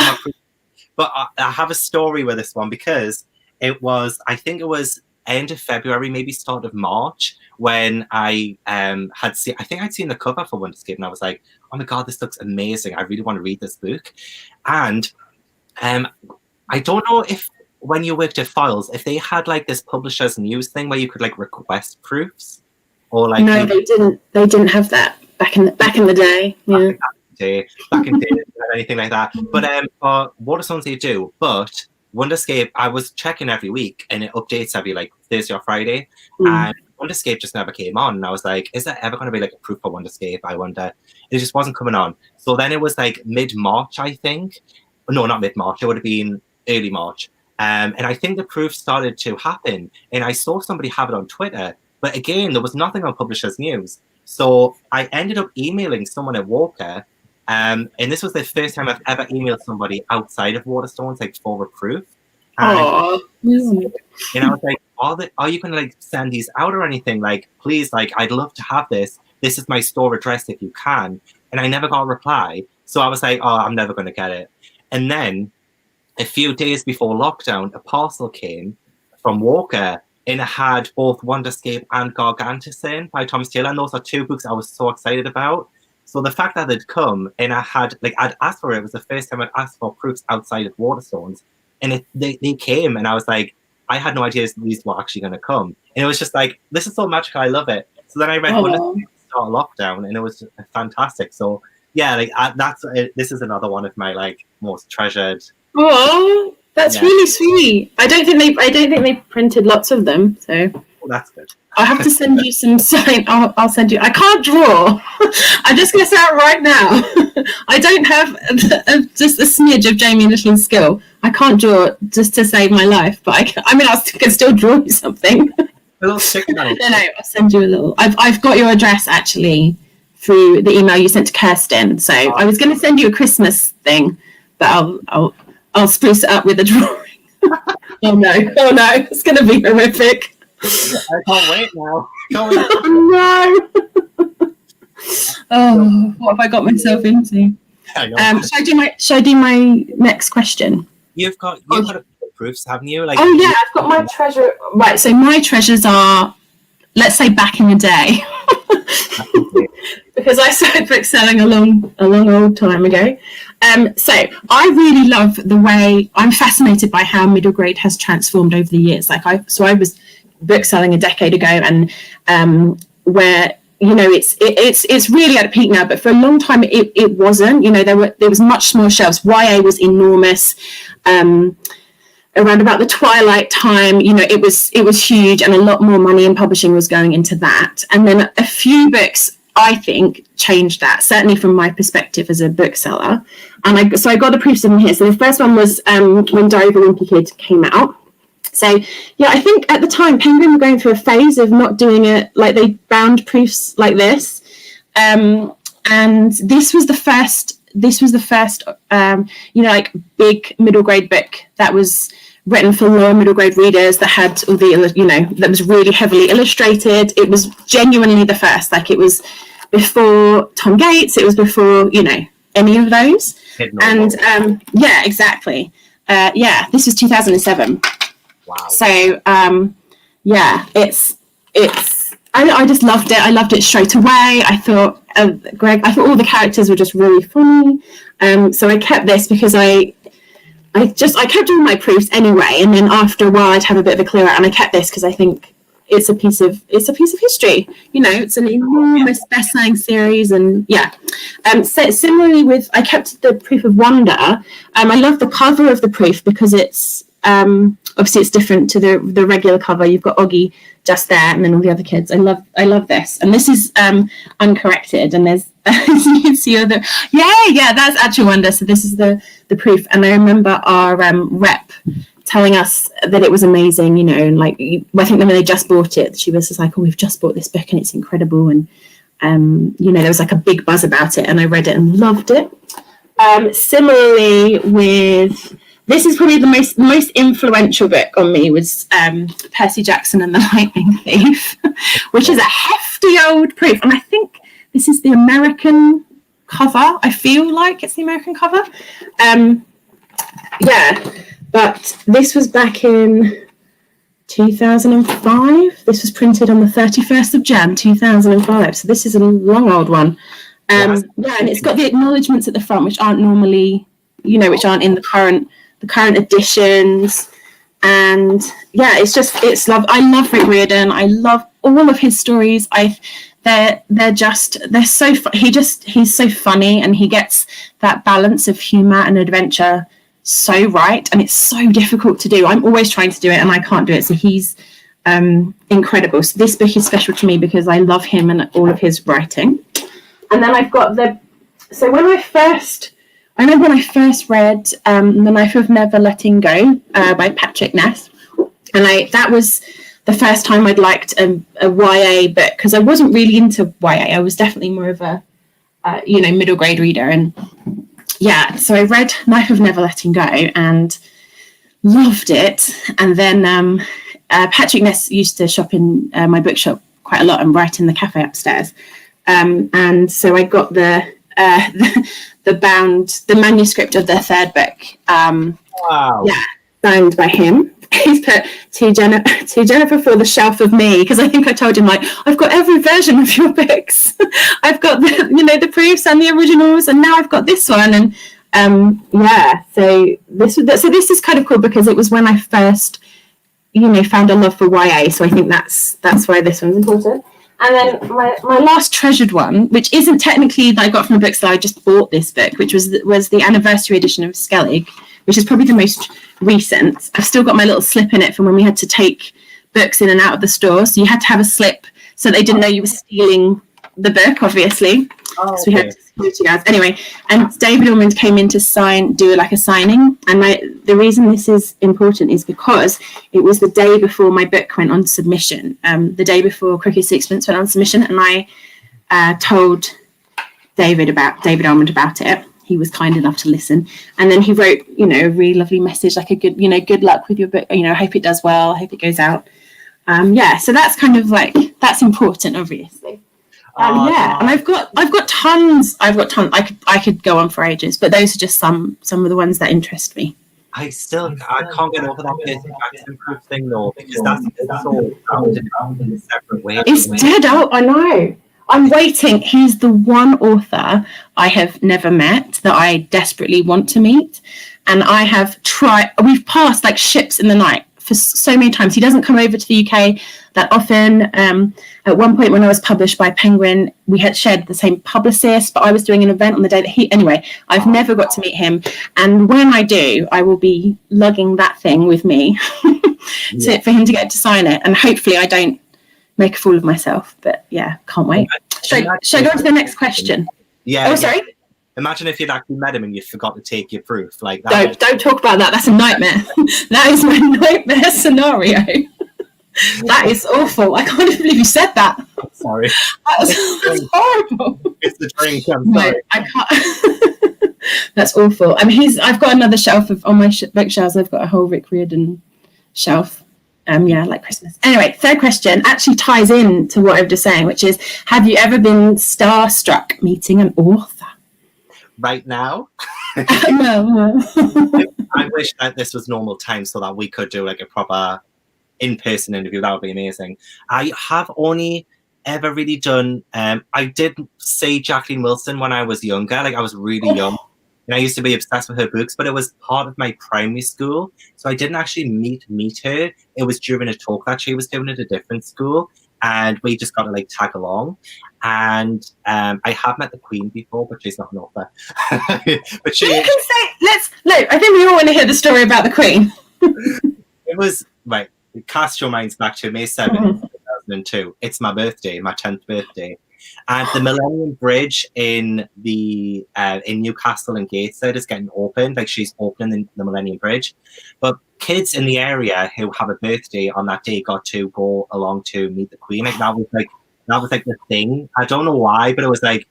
But I have a story with this one because I think it was end of February, maybe start of March, when I I'd seen the cover for Wonderscape, and I was like, oh my God, this looks amazing. I really want to read this book. And I don't know if when you worked at Files, if they had like this publisher's news thing where you could like request proofs, or like no, they didn't have that back in the day. Yeah. Back in the day, anything like that. But for Waterstones they do. But Wonderscape, I was checking every week, and it updates every like Thursday or Friday. And Wonderscape just never came on. And I was like, is there ever going to be like a proof for Wonderscape? I wonder. It just wasn't coming on. So then it was like mid-March, I think. No, not mid-March. It would have been early March. And I think the proof started to happen. And I saw somebody have it on Twitter. But again, there was nothing on Publishers News. So I ended up emailing someone at Walker. And this was the first time I've ever emailed somebody outside of Waterstones, like for a proof. And I was like, are you going to like send these out or anything? Like, please, like, I'd love to have this. This is my store address if you can. And I never got a reply. So I was like, oh, I'm never going to get it. And then a few days before lockdown, a parcel came from Walker, and it had both Wonderscape and Gargantus in by Thomas Taylor. And those are 2 books I was so excited about. So the fact that they'd come and I'd asked for it, was the first time I'd asked for proofs outside of Waterstones. and they came, and I was like, I had no idea these were actually going to come, and it was just like, this is so magical, I love it. So then I read Wonderscape at the start of lockdown, and it was fantastic. So yeah, like this is another one of my like most treasured. Oh, that's really sweet. I don't think they printed lots of them, so. Well, that's good. I'll have to send you some sign. I'll send you. I can't draw. I'm just going to say it right now. I don't have just a smidge of Jamie Little's skill. I can't draw just to save my life, but I can still draw you something. A little stick note. No, I'll send you a little. I've got your address actually through the email you sent to Kirsten. So I was going to send you a Christmas thing, but I'll spruce it up with a drawing. Oh no, it's going to be horrific. I can't wait now. Oh no! Oh, what have I got myself into? Should I do my next question? You've got a proofs, haven't you? Like, oh yeah, I've got my treasure. Right, so my treasures are, let's say, back in the day, because I started book selling a long old time ago. So I really love the way, I'm fascinated by how middle grade has transformed over the years. Like I was book selling a decade ago, and where it's really at a peak now, but for a long time it wasn't. There was much smaller shelves. YA was enormous. Around about the Twilight time, it was huge, and a lot more money in publishing was going into that. And then a few books, I think, changed that, certainly from my perspective as a bookseller. And I got the proofs of them here. So the first one was when Diary of a Wimpy Kid came out. So yeah, I think at the time Penguin were going through a phase of not doing it, like they bound proofs like this, and this was the first like big middle grade book that was written for lower middle grade readers, that had all the that was really heavily illustrated. It was genuinely the first. Like, it was before Tom Gates, it was before any of those. And yeah, exactly. This was 2007. Wow. So yeah, it's I just loved it. I loved it straight away. I thought I thought all the characters were just really funny. So I kept this because I kept doing my proofs anyway, and then after a while I'd have a bit of a clear out, and I kept this because I think it's a piece of history. It's an enormous best-selling series, and yeah. So similarly I kept the proof of Wonder. I love the cover of the proof because it's obviously it's different to the regular cover. You've got Oggy just there, and then all the other kids. I love this, and this is uncorrected, and there's as you can see other that's actual Wonder. So this is the proof, and I remember our rep telling us that it was amazing, and like I think when they just bought it, she was just like, "Oh, we've just bought this book and it's incredible," and there was like a big buzz about it, and I read it and loved it. Similarly with this is probably the most influential book on me was Percy Jackson and the Lightning Thief, which is a hefty old proof. And I think this is the American cover. I feel like it's the American cover. But this was back in 2005. This was printed on the 31st of Jan 2005. So this is a long old one. And it's got the acknowledgements at the front, which aren't normally, which aren't in the current editions. And yeah, it's love. I love Rick Riordan. I love all of his stories. They're so he's so funny, and he gets that balance of humor and adventure so right, and it's so difficult to do. I'm always trying to do it and I can't do it, so he's incredible. So this book is special to me because I love him and all of his writing. And then I've got I remember when I first read The Knife of Never Letting Go by Patrick Ness, and that was the first time I'd liked a YA book, because I wasn't really into YA. I was definitely more of a middle grade reader. And yeah, so I read Knife of Never Letting Go and loved it. And then Patrick Ness used to shop in my bookshop quite a lot and write in the cafe upstairs. And so I got the manuscript of the third book. Wow. Yeah, signed by him. He's put to Jennifer for the shelf of me, because I think I told him, like, I've got every version of your books. I've got the proofs and the originals, and now I've got this one. And Yeah, so this is kind of cool because it was when I first, found a love for YA. So I think that's why this one's important. And then my last treasured one, which isn't technically that I got from a bookstore, I just bought this book, which was the anniversary edition of Skellig, which is probably the most recent. I've still got my little slip in it from when we had to take books in and out of the store. So you had to have a slip so they didn't know you were stealing the book, obviously. Oh, so we had security guards. Anyway, and David Ormond came in to do like a signing. And the reason this is important is because it was the day before my book went on submission, the day before Crooked Sixpence went on submission. And I told David Ormond about it. He was kind enough to listen. And then he wrote, a really lovely message, like a good, good luck with your book. I hope it does well. I hope it goes out. So that's kind of like, that's important, obviously. And I've got tons. I could go on for ages, but those are just some of the ones that interest me. I can't get over that Percy Jackson proof thing though, because that's all grounded in a separate way. It's dead out. I know. I'm waiting. He's the one author I have never met that I desperately want to meet, and I have tried. We've passed like ships in the night for so many times. He doesn't come over to the UK that often. At one point when I was published by Penguin, we had shared the same publicist, but I was doing an event on the day that anyway, I've never got to meet him. And when I do, I will be lugging that thing with me for him to get to sign it. And hopefully I don't make a fool of myself, but yeah, can't wait. Should I go on to the next question? Yeah. Oh, sorry. Imagine if you'd actually met him and you forgot to take your proof. Like that. Don't talk about that. That's a nightmare. That is my nightmare scenario. That is awful. I can't even believe you said that. Sorry. That's horrible. It's the drink. I'm sorry. No, I can't. That's awful. I've got another shelf on my bookshelves. I've got a whole Rick Riordan shelf. Like Christmas. Anyway, third question actually ties in to what I was just saying, which is, have you ever been starstruck meeting an author? Right now? No. I wish that this was normal time so that we could do like a proper in-person interview. That would be amazing. I have only ever really done I did see Jacqueline Wilson when I was younger. Like I was really young and I used to be obsessed with her books, but it was part of my primary school, so I didn't actually meet her. It was during a talk that she was doing at a different school, and we just got to like tag along. And I have met the Queen before, but she's not an author. But she you can say, I think we all want to hear the story about the Queen. It was right. Cast your minds back to May 7th, 2002. It's my birthday, my 10th birthday. And the Millennium Bridge in Newcastle and Gateshead is getting opened. Like she's opening the Millennium Bridge. But kids in the area who have a birthday on that day got to go along to meet the Queen. Like that was like the thing. I don't know why, but it was like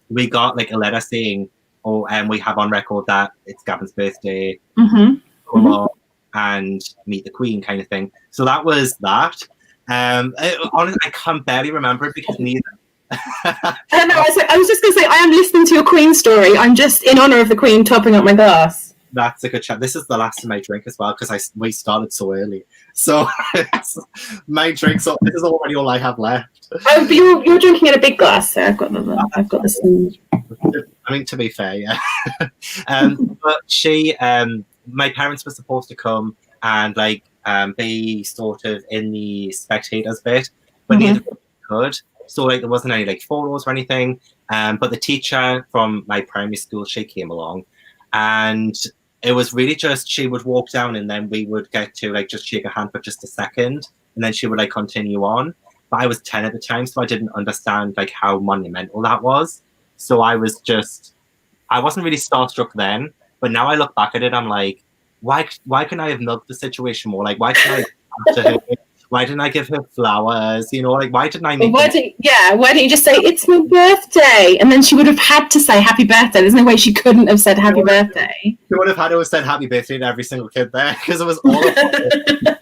we got like a letter saying, we have on record that it's Gavin's birthday. Come along and meet the Queen kind of thing. So that was that. Honestly, I can barely remember it because neither. I don't know. I was just going to say, I am listening to your Queen story. I'm just in honour of the Queen topping up my glass. That's a good chat. This is the last of my drink as well because we started so early. So my drink. So this is already all I have left. Oh, but you're drinking in a big glass. So I've got this. I mean, to be fair, yeah. But she, my parents were supposed to come and like be sort of in the spectators bit, but neither could. So like there wasn't any like photos or anything. But the teacher from my primary school, she came along, and it was really just she would walk down and then we would get to like just shake her hand for just a second, and then she would like continue on. But I was 10 at the time, so I didn't understand like how monumental that was. So I wasn't really starstruck then, but now I look back at it, I'm like, why couldn't I have milked the situation more? Like, why couldn't I after her? Why didn't I give her flowers? You know, like, why didn't I make why don't you just say, it's my birthday? And then she would have had to say happy birthday. There's no way she couldn't have said happy birthday. She would have had to have said happy birthday to every single kid there because it was all happy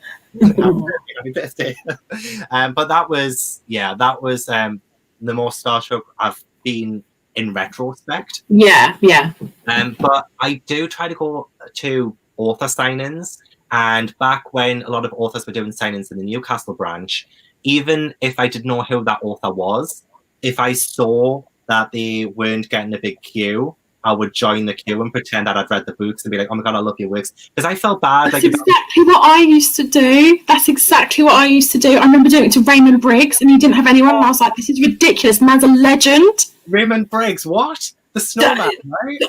birthday. But that was the most starstruck I've been in retrospect. Yeah. But I do try to go to author signings. And back when a lot of authors were doing signings in the Newcastle branch, even if I didn't know who that author was, if I saw that they weren't getting a big queue, I would join the queue and pretend that I'd read the books and be like, oh my God, I love your works. Because I felt bad. That's exactly what I used to do. That's exactly what I used to do. I remember doing it to Raymond Briggs and he didn't have anyone and I was like, this is ridiculous. Man's a legend. Raymond Briggs, what? The snowman, right?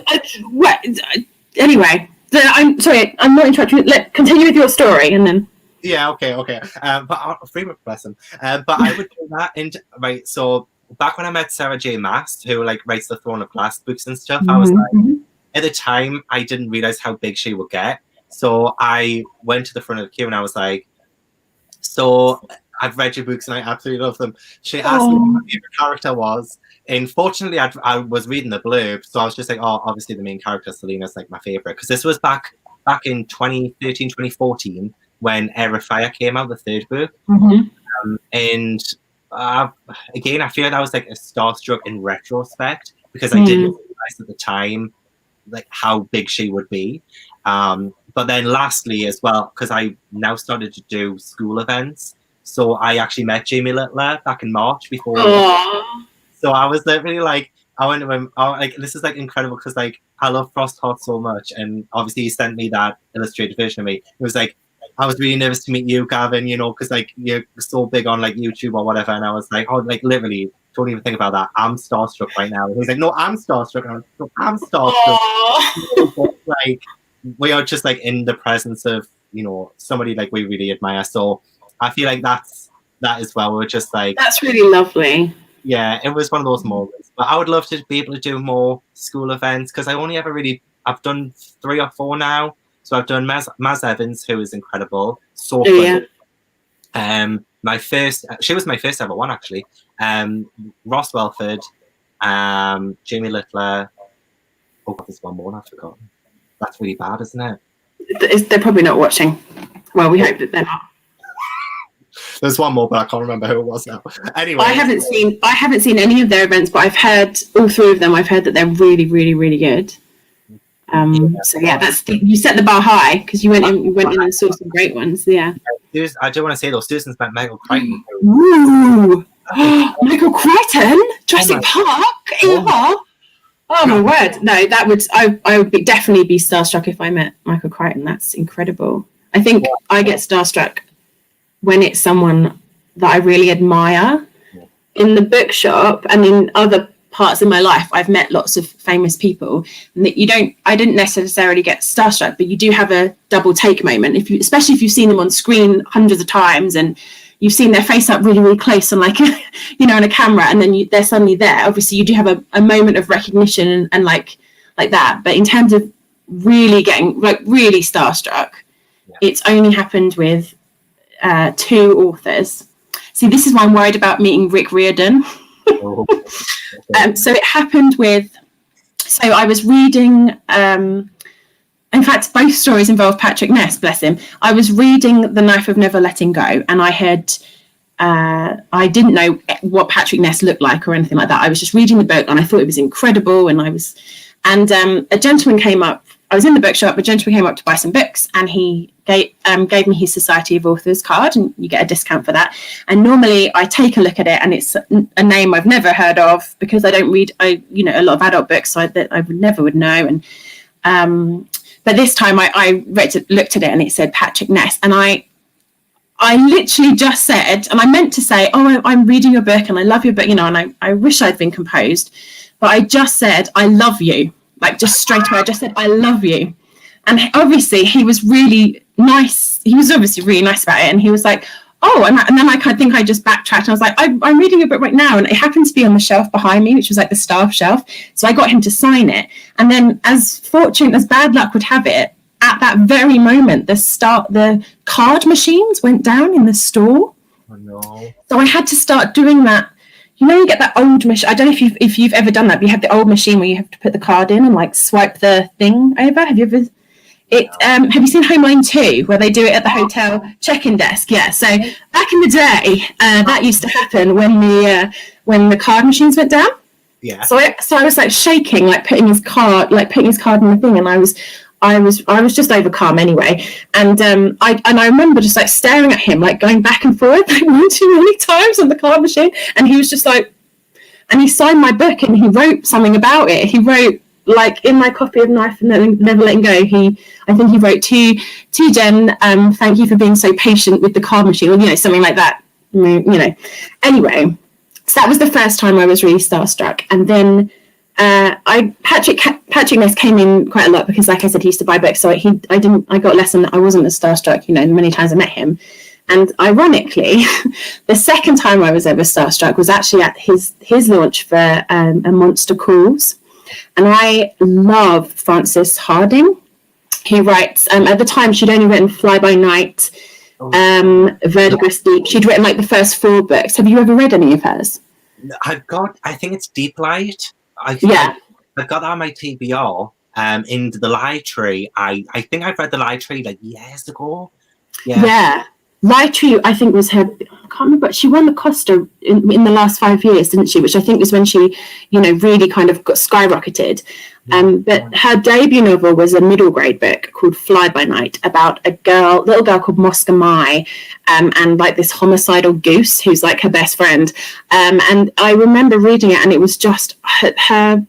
Anyway, I'm sorry, I'm not interrupting. Continue with your story and then... Yeah, okay. But Freeman, bless him. But I would do that. And right, so back when I met Sarah J. Mast, who like writes the Throne of Glass books and stuff, I was like, at the time, I didn't realize how big she would get. So I went to the front of the queue and I was like, so I've read your books and I absolutely love them. She asked me what my favorite character was. And fortunately, I was reading the blurb, so I was just like, oh, obviously the main character, Selena's like my favorite. Because this was back in 2013, 2014. When Air of Fire came out, the third book. And again, I feel like I was like a starstruck in retrospect because I didn't realize at the time like how big she would be. But then lastly as well, because I now started to do school events. So I actually met Jamie Littler back in March before. So I was literally like, I went to him, like, this is like incredible because like I love Frost Heart so much. And obviously he sent me that illustrated version of me. It was like, I was really nervous to meet you, Gavin, you know, because like you're so big on like YouTube or whatever, and I was like, oh, like literally, don't even think about that. I'm starstruck right now. And he's like, no, I'm starstruck. And I'm starstruck. Like we are just like in the presence of, you know, somebody like we really admire. So I feel like that as well. We're just like, that's really lovely. Yeah, it was one of those moments. But I would love to be able to do more school events because I've done 3 or 4 now. So I've done Maz Evans, who is incredible. So funny. She was my first ever one, actually. Ross Welford, Jamie Littler. Oh, there's one more I've forgotten. That's really bad, isn't it? They're probably not watching. Well, we hope that they're not. There's one more, but I can't remember who it was now. Anyway, I haven't seen any of their events, but I've heard all 3 of them. I've heard that they're really, really, really good. So yeah, you set the bar high because you went in and saw some great ones. Yeah. I do want to say those students met Michael Crichton. Ooh, Michael Crichton, Jurassic Park. Oh my word! No, I would definitely be starstruck if I met Michael Crichton. That's incredible. I think I get starstruck when it's someone that I really admire. In the bookshop and in other parts of my life, I've met lots of famous people, and that I didn't necessarily get starstruck, but you do have a double take moment, especially if you've seen them on screen hundreds of times and you've seen their face up really, really close on like, you know, on a camera, and then they're suddenly there. Obviously, you do have a moment of recognition and like that. But in terms of really getting like really starstruck, it's only happened with 2 authors. See, this is why I'm worried about meeting Rick Riordan. So it happened so I was reading, in fact, both stories involve Patrick Ness, bless him. I was reading The Knife of Never Letting Go, and I didn't know what Patrick Ness looked like or anything like that. I was just reading the book and I thought it was incredible, and a gentleman came up. I was in the bookshop, a gentleman came up to buy some books, and he gave me his Society of Authors card, and you get a discount for that. And normally I take a look at it and it's a name I've never heard of because I don't read a lot of adult books, so that I never would know. And but this time I looked at it and it said Patrick Ness, and I literally just said, and I meant to say, oh, I'm reading your book and I love your book, and I wish I'd been composed, but I just said, I love you. Like just straight away, I just said, I love you. And obviously he was really nice. He was obviously really nice about it. And he was like, oh, and then I think I just backtracked. And I was like, I'm reading a book right now. And it happened to be on the shelf behind me, which was like the staff shelf. So I got him to sign it. And then as bad luck would have it, at that very moment, the card machines went down in the store. Oh, no. So I had to start doing that. You know, you get that old machine. I don't know if you've ever done that, but you have the old machine where you have to put the card in and like swipe the thing over. Have you ever? Have you seen Home Alone 2 where they do it at the hotel check-in desk? Yeah. So back in the day, that used to happen when the card machines went down. Yeah. So I was like shaking, like putting his card in the thing, and I was just overcome anyway, and I remember just like staring at him, like going back and forth like one too many times on the card machine, and he was just like, and he signed my book and he wrote something about it. He wrote like in my copy of Knife and Never Letting Go, I think he wrote to Jen, thank you for being so patient with the card machine, or something like that. Anyway, so that was the first time I was really starstruck. And then Patrick Ness came in quite a lot because, like I said, he used to buy books, so I got less, and I wasn't as starstruck, many times I met him. And ironically, the second time I was ever starstruck was actually at his launch for A Monster Calls. And I love Frances Harding. He writes, at the time she'd only written Fly By Night, Verdigris Deep. She'd written like the first 4 books. Have you ever read any of hers? I think it's Deep Light. I got that on my TBR in the library. I think I've read the library like years ago. Yeah. Lightree, I think, was her. I can't remember, but she won the Costa in the last 5 years, didn't she? Which I think was when she, really kind of got skyrocketed. But her debut novel was a middle grade book called Fly By Night, about a little girl called Mosca Mai, and like this homicidal goose who's like her best friend. And I remember reading it, and it was just her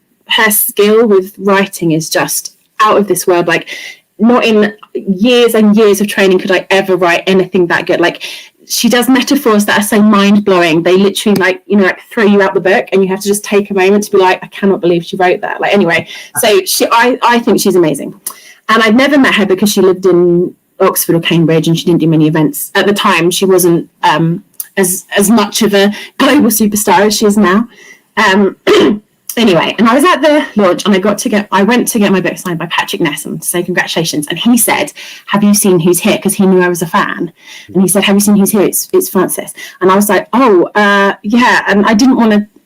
skill with writing is just out of this world. Like, not in years and years of training could I ever write anything that good. Like, she does metaphors that are so mind-blowing. They literally like throw you out the book, and you have to just take a moment to be like, I cannot believe she wrote that. Like, anyway, so I think she's amazing. And I'd never met her because she lived in Oxford or Cambridge, and she didn't do many events. At the time, she wasn't as much of a global superstar as she is now. Anyway, and I was at the launch, and I went to get my book signed by Patrick Ness to say congratulations. And he said, have you seen who's here? Because he knew I was a fan. And he said, have you seen who's here? It's Frances. And I was like, yeah. And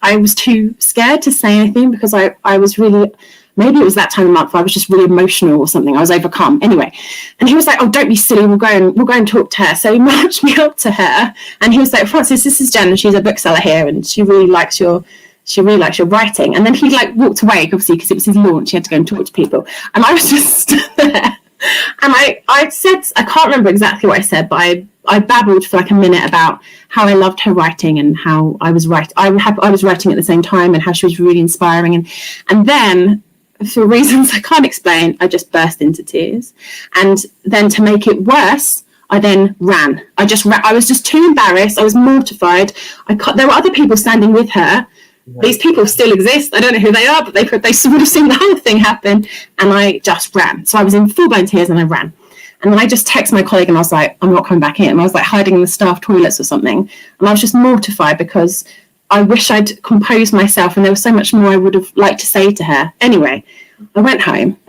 I was too scared to say anything because I was really, maybe it was that time of month, I was just really emotional or something. I was overcome. Anyway, and he was like, oh, don't be silly. We'll go and talk to her. So he marched me up to her, and he was like, Frances, this is Jen, and she's a bookseller here, and she really likes your writing. And then he like walked away, obviously, because it was his launch. He had to go and talk to people. And I was just there. And I said, I can't remember exactly what I said, but I babbled for like a minute about how I loved her writing and how I was writing at the same time, and how she was really inspiring. And then, for reasons I can't explain, I just burst into tears. And then to make it worse, I then ran. I was just too embarrassed. I was mortified. There were other people standing with her. These people still exist. I don't know who they are, but they would have seen the whole thing happen. And I just ran. So I was in full-blown tears, and I ran. And then I just texted my colleague, and I was like, I'm not coming back in. And I was like hiding in the staff toilets or something. And I was just mortified because I wish I'd composed myself, and there was so much more I would have liked to say to her. Anyway, I went home.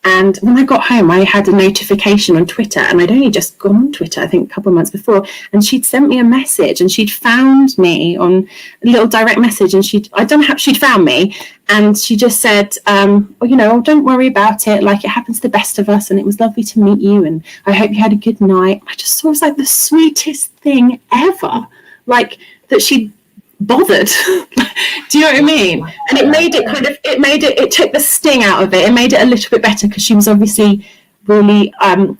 And when I got home, I had a notification on Twitter, and I'd only just gone on Twitter, I think, a couple of months before, and she'd sent me a message, and she'd found me on a little direct message, and she'd found me, and she just said, don't worry about it, like, it happens to the best of us, and it was lovely to meet you, and I hope you had a good night. I just thought it was like the sweetest thing ever, like, that she'd bothered. Do you know what I mean? And it took the sting out of it. It made it a little bit better because she was obviously really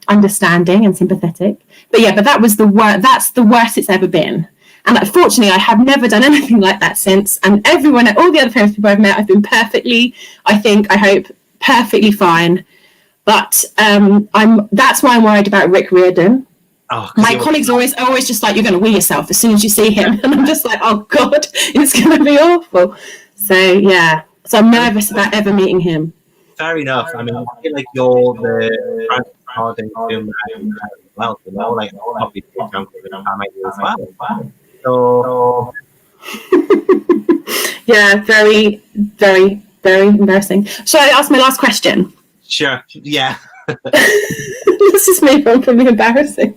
understanding and sympathetic. But that's the worst it's ever been. And fortunately, I have never done anything like that since. And all the other famous people I've met, I've been perfectly fine. But that's why I'm worried about Rick Riordan. Oh, my colleagues are always just like, you're going to wee yourself as soon as you see him. And I'm just like, oh, God, it's going to be awful. So, yeah. So I'm nervous about ever meeting him. Fair enough. I mean, I feel like you're the Frances Harding film well, like, obviously, as well. So... yeah, very, very, very embarrassing. Shall I ask my last question? Sure, yeah. This is me from being embarrassing.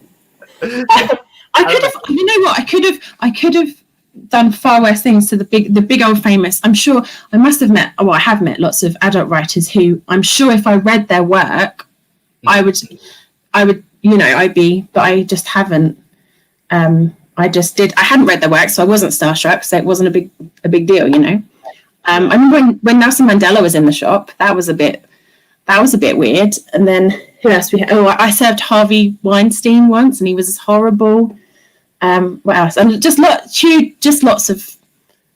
I could have done far worse things to the big old famous. I'm sure I have met lots of adult writers who I'm sure if I read their work, I would, I'd be, but I just haven't. I hadn't read their work, so I wasn't starstruck, so it wasn't a big deal, I remember when Nelson Mandela was in the shop, that was a bit weird. And then who else we had? Oh, I served Harvey Weinstein once, and he was horrible. What else? And just lots of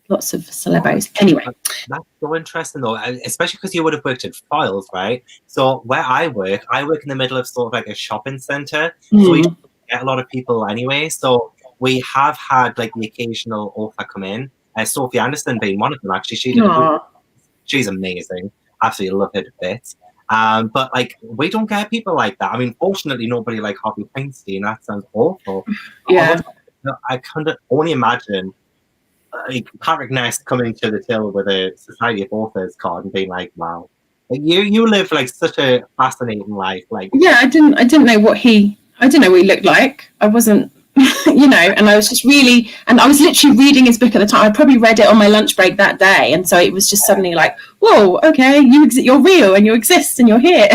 lots of celebos. Anyway. That's so interesting though, especially because you would have worked in files, right? So where I work in the middle of sort of like a shopping centre, so we don't get a lot of people anyway. So we have had like the occasional author come in. Sophie Anderson being one of them. Actually, she did a book. She's amazing. Absolutely love her to bits. But like we don't get people like that. I mean, fortunately, nobody like Harvey Weinstein. That sounds awful. Yeah, I can only imagine like Patrick Ness coming to the till with a Society of Authors card and being like, "Wow, like, you live like such a fascinating life." Like, yeah, I didn't know what he looked like. I wasn't, you know, and I was just really, and I was literally reading his book at the time. I probably read it on my lunch break that day, and so it was just suddenly like, whoa, okay, you're real and you exist and you're here.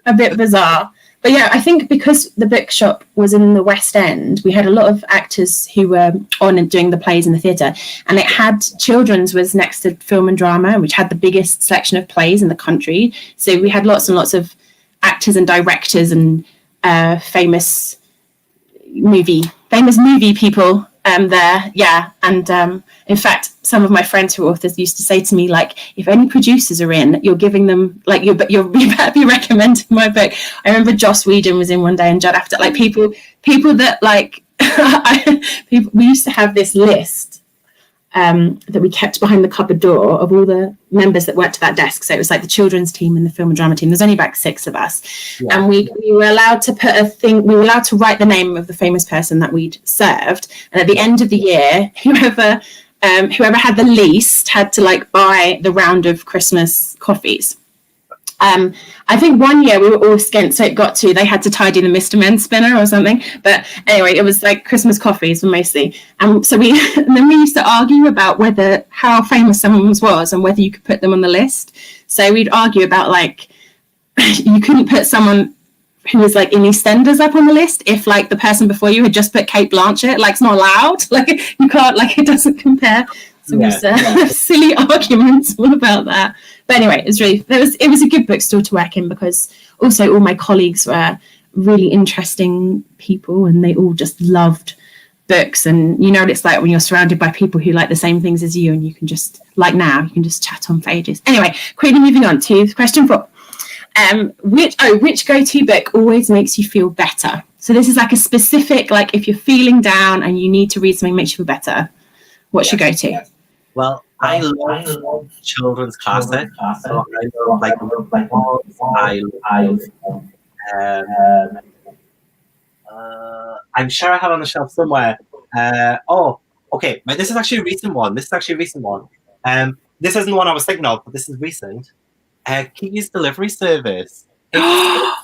a bit bizarre. But yeah, I think because the bookshop was in the West End, we had a lot of actors who were on and doing the plays in the theatre. And it had children's was next to film and drama, which had the biggest selection of plays in the country. So we had lots and lots of actors and directors and famous movie people there. Yeah. And in fact, some of my friends who are authors used to say to me, like, if any producers are in, you're giving them, like, you better be recommending my book. I remember Joss Whedon was in one day and Judd Apatow, like people that like, we used to have this list that we kept behind the cupboard door of all the members that worked at that desk. So it was like the children's team and the film and drama team. There's only about 6 of us. Yeah. And we were allowed to we were allowed to write the name of the famous person that we'd served. And at the end of the year, whoever had the least had to like buy the round of Christmas coffees. I think one year we were all skint, so it got to they had to tidy the Mr. Men spinner or something. But anyway, it was like Christmas coffees mostly. So then we used to argue about how famous someone was and whether you could put them on the list. So we'd argue about like you couldn't put someone who was like in EastEnders up on the list if like the person before you had just put Kate Blanchett. Like it's not allowed. Like you can't. Like it doesn't compare. So we used to have silly arguments all about that. But anyway, it was a good bookstore to work in because also all my colleagues were really interesting people and they all just loved books. And you know what it's like when you're surrounded by people who like the same things as you and you can just, like now, you can just chat on for ages. Anyway, quickly moving on to question 4. Which go-to book always makes you feel better? So this is like a specific, like if you're feeling down and you need to read something that makes you feel better, what's your go-to? Yes. Well, I love children's classics. So I love like I'm sure I have it on the shelf somewhere. Okay. But this is actually a recent one. This isn't the one I was thinking of, but this is recent. Kiki's Delivery Service. It's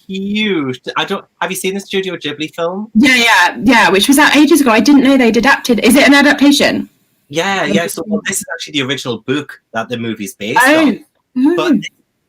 huge. Have you seen the Studio Ghibli film? Yeah. Which was out ages ago. I didn't know they'd adapted. Is it an adaptation? Yeah. So this is actually the original book that the movie's based on.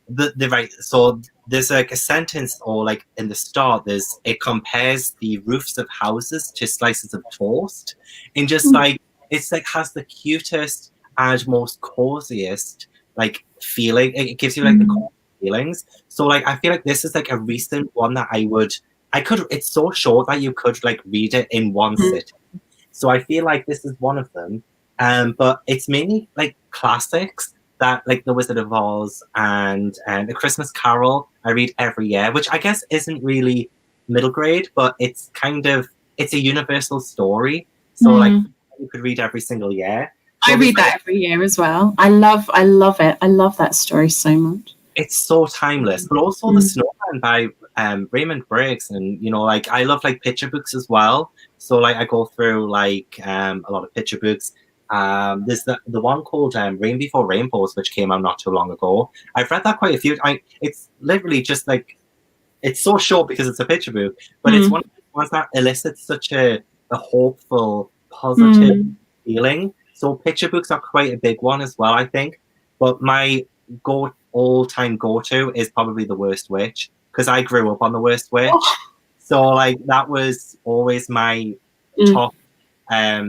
But so there's like a sentence or like in the start, it compares the roofs of houses to slices of toast, and just like it's like has the cutest and most coziest like feeling. It gives you like the cozy feelings. So like I feel like this is like a recent one that it's so short that you could like read it in one sitting. So I feel like this is one of them. But it's mainly like classics that like The Wizard of Oz and The Christmas Carol I read every year, which I guess isn't really middle grade, but it's a universal story. So like you could read every single year. So I read that every year as well. I love it. I love that story so much. It's so timeless. But also The Snowman by Raymond Briggs, and you know, like I love like picture books as well. So like I go through like a lot of picture books. There's the one called Rain Before Rainbows, which came out not too long ago. I've read that quite a few. It's literally just like it's so short because it's a picture book, but it's one of the ones that elicits such a hopeful, positive feeling. So picture books are quite a big one as well, I think. But my all-time go-to is probably The Worst Witch, because I grew up on The Worst Witch. So like that was always my top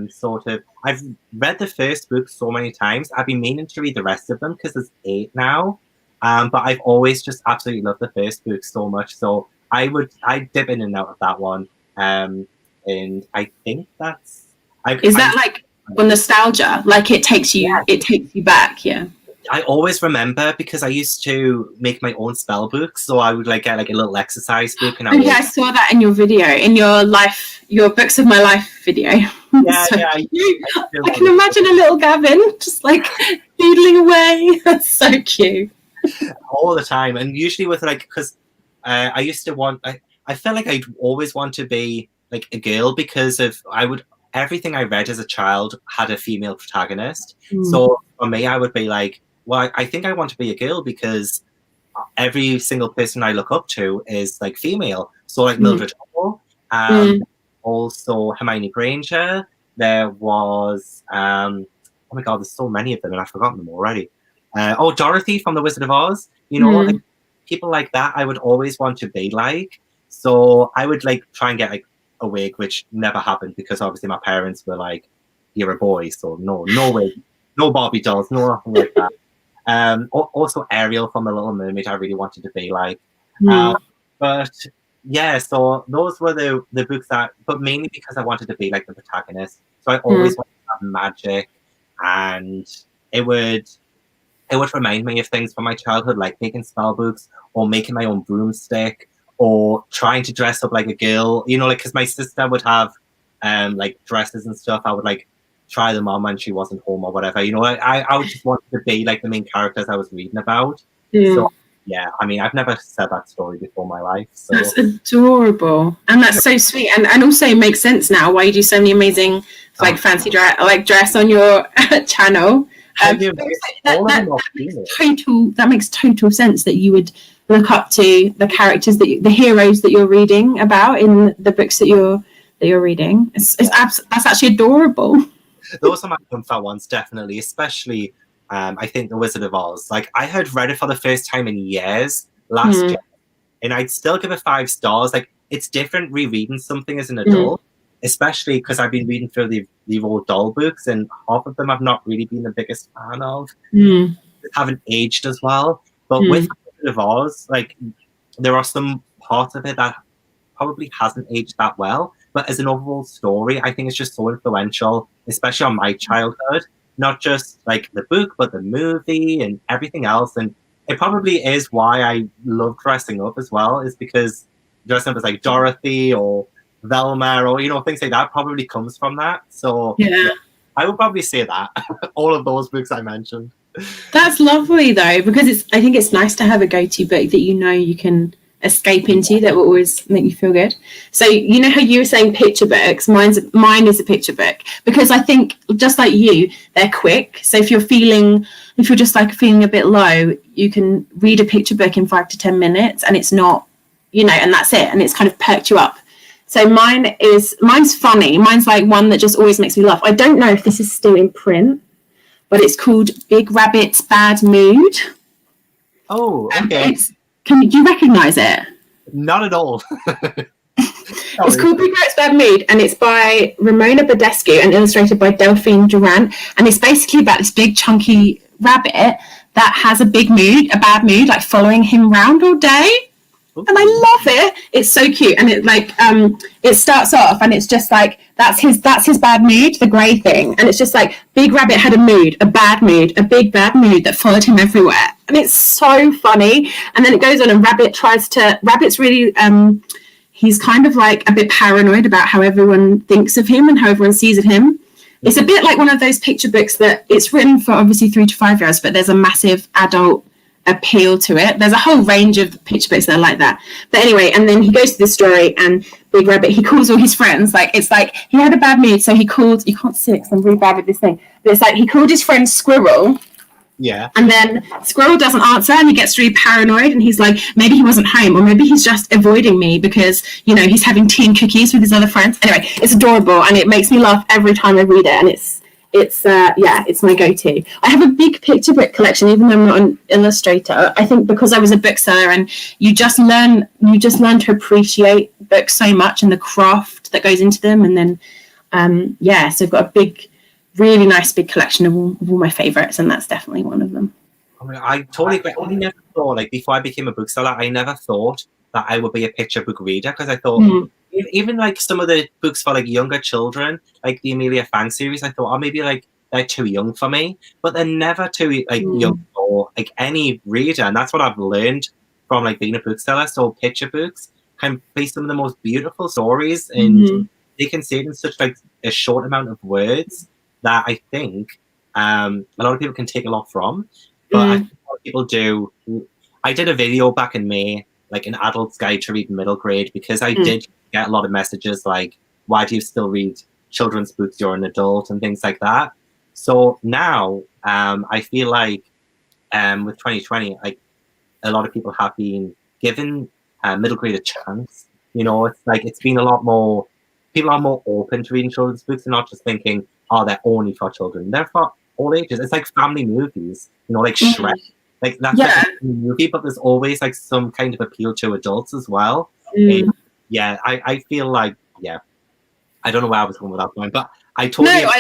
sort of. I've read the first book so many times. I've been meaning to read the rest of them because there's 8 now. But I've always just absolutely loved the first book so much. So I dip in and out of that one. And I think that's. Is that like or nostalgia. Like it takes you back. Yeah. I always remember because I used to make my own spell books, so I would like get like a little exercise book, and I saw that in your video, in your Books of My Life video. Yeah, So yeah. I can imagine a little Gavin just like doodling away. That's so cute. All the time, and usually with like, because I used to want, I felt like I'd always want to be like a girl because of everything I read as a child had a female protagonist. So for me, I would be like, well, I think I want to be a girl because every single person I look up to is like female. So like Mildred Hall, also Hermione Granger. There was oh my god, there's so many of them and I've forgotten them already. Dorothy from The Wizard of Oz. You know, like, people like that I would always want to be like. So I would like try and get like a wig, which never happened because obviously my parents were like, "You're a boy, so no wig, no Barbie dolls, no nothing like that." Also Ariel from The Little Mermaid I really wanted to be like. But yeah, so those were the books but mainly because I wanted to be like the protagonist. So I always wanted to have magic, and it would remind me of things from my childhood, like making spell books or making my own broomstick or trying to dress up like a girl, you know, like, because my sister would have like dresses and stuff. I would like try them on when she wasn't home or whatever, you know. I would just want to be like the main characters I was reading about. So yeah, I mean, I've never said that story before in my life. So that's adorable, and that's so sweet, and also it makes sense now why you do so many amazing like fancy dress on your channel. That makes total sense that you would look up to the characters the heroes that you're reading about in the books that you're reading. That's actually adorable. Those are my comfort ones, definitely, especially I think The Wizard of Oz. Like, I had read it for the first time in years last year, and I'd still give it 5 stars. Like, it's different rereading something as an adult, especially because I've been reading through the Roald Dahl books, and half of them I've not really been the biggest fan of. They haven't aged as well. But with The Wizard of Oz, like, there are some parts of it that probably hasn't aged that well. But as an overall story, I think it's just so influential, especially on my childhood. Not just like the book, but the movie and everything else. And it probably is why I love dressing up as well, is because dressing up as like Dorothy or Velma or, you know, things like that probably comes from that. So yeah, I would probably say that. All of those books I mentioned. That's lovely though, because I think it's nice to have a go-to book that you know you can escape into that will always make you feel good. So you know how you were saying picture books, mine is a picture book, because I think just like you, they're quick. So if you're just like feeling a bit low, you can read a picture book in 5 to 10 minutes and it's not, you know, and that's it, and it's kind of perked you up. So mine's funny. Mine's like one that just always makes me laugh. I don't know if this is still in print, but it's called Big Rabbit's Bad Mood. Oh, okay. Do you recognise it? Not at all. It's called Big Rabbit's Bad Mood, and it's by Ramona Badescu and illustrated by Delphine Durant. And it's basically about this big chunky rabbit that has a bad mood, like following him round all day. Ooh. And I love it. It's so cute, and it like it starts off, and it's just like that's his bad mood, the grey thing, and it's just like Big Rabbit had a mood, a bad mood, a big bad mood that followed him everywhere, and it's so funny. And then it goes on, and Rabbit's really he's kind of like a bit paranoid about how everyone thinks of him and how everyone sees of him. It's a bit like one of those picture books that it's written for obviously 3 to 5 years, but there's a massive adult appeal to it. There's a whole range of picture books that are like that. But anyway, and then he goes to this story, and Big Rabbit, he calls all his friends. Like, it's like he had a bad mood, so he called, you can't see it because I'm really bad with this thing, but it's like he called his friend Squirrel. Yeah. And then Squirrel doesn't answer, and he gets really paranoid, and he's like, maybe he wasn't home, or maybe he's just avoiding me because, you know, he's having tea and cookies with his other friends. Anyway, it's adorable, and it makes me laugh every time I read it, and it's my go-to. I have a big picture book collection, even though I'm not an illustrator. I think because I was a bookseller, and you just learn to appreciate books so much and the craft that goes into them. And then so I've got a really nice big collection of all my favorites, and that's definitely one of them. I totally agree. I never thought, like, before I became a bookseller, I never thought that I would be a picture book reader, because I thought, even like some of the books for like younger children, like the Amelia Fang series, I thought, oh, maybe like they're too young for me, but they're never too like young for like any reader, and that's what I've learned from like being a bookseller. So picture books can be some of the most beautiful stories, and they can say it in such like a short amount of words that I think a lot of people can take a lot from. But I think a lot of people do. I did a video back in May, like an adult's guide to read middle grade, because I did get a lot of messages like, why do you still read children's books? You're an adult, and things like that. So now I feel like with 2020, like a lot of people have been given middle grade a chance. You know, it's like it's been a lot more, people are more open to reading children's books and not just thinking, oh, they're only for children. They're for all ages. It's like family movies, you know, like Shrek. Like that's like a movie, but there's always like some kind of appeal to adults as well. And, yeah, I feel like, yeah, I don't know where I was going with that point, but I totally. No,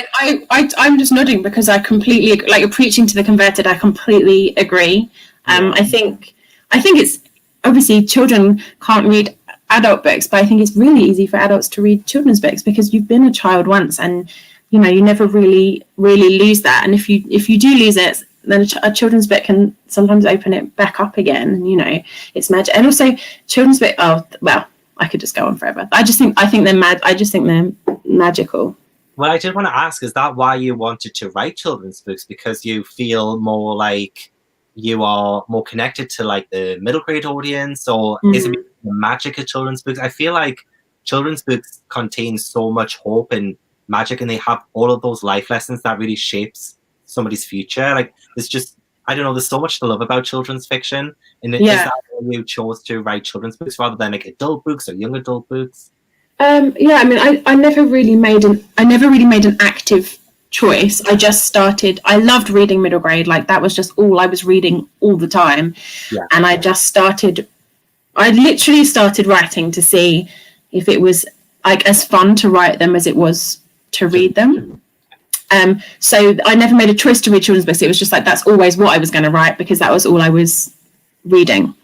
I'm just nodding because I completely, like, you're preaching to the converted. I completely agree. I think it's obviously children can't read adult books, but I think it's really easy for adults to read children's books because you've been a child once, and you know you never really lose that. And if you do lose it, then a children's book can sometimes open it back up again. And you know it's magic. And also children's book. Oh well, I could just go on forever. I think they're mad. I just think they're magical. Well, I did want to ask, is that why you wanted to write children's books? Because you feel more like you are more connected to like the middle grade audience, or is it the magic of children's books? I feel like children's books contain so much hope and magic, and they have all of those life lessons that really shapes somebody's future. Like there's just, I don't know, there's so much to love about children's fiction. And is that why you chose to write children's books rather than like adult books or young adult books? I mean, I never really made an active choice. I just started. I loved reading middle grade. Like that was just all I was reading all the time. Yeah. And I just started. I literally started writing to see if it was like as fun to write them as it was to read them. So I never made a choice to read children's books. It was just like that's always what I was going to write because that was all I was reading.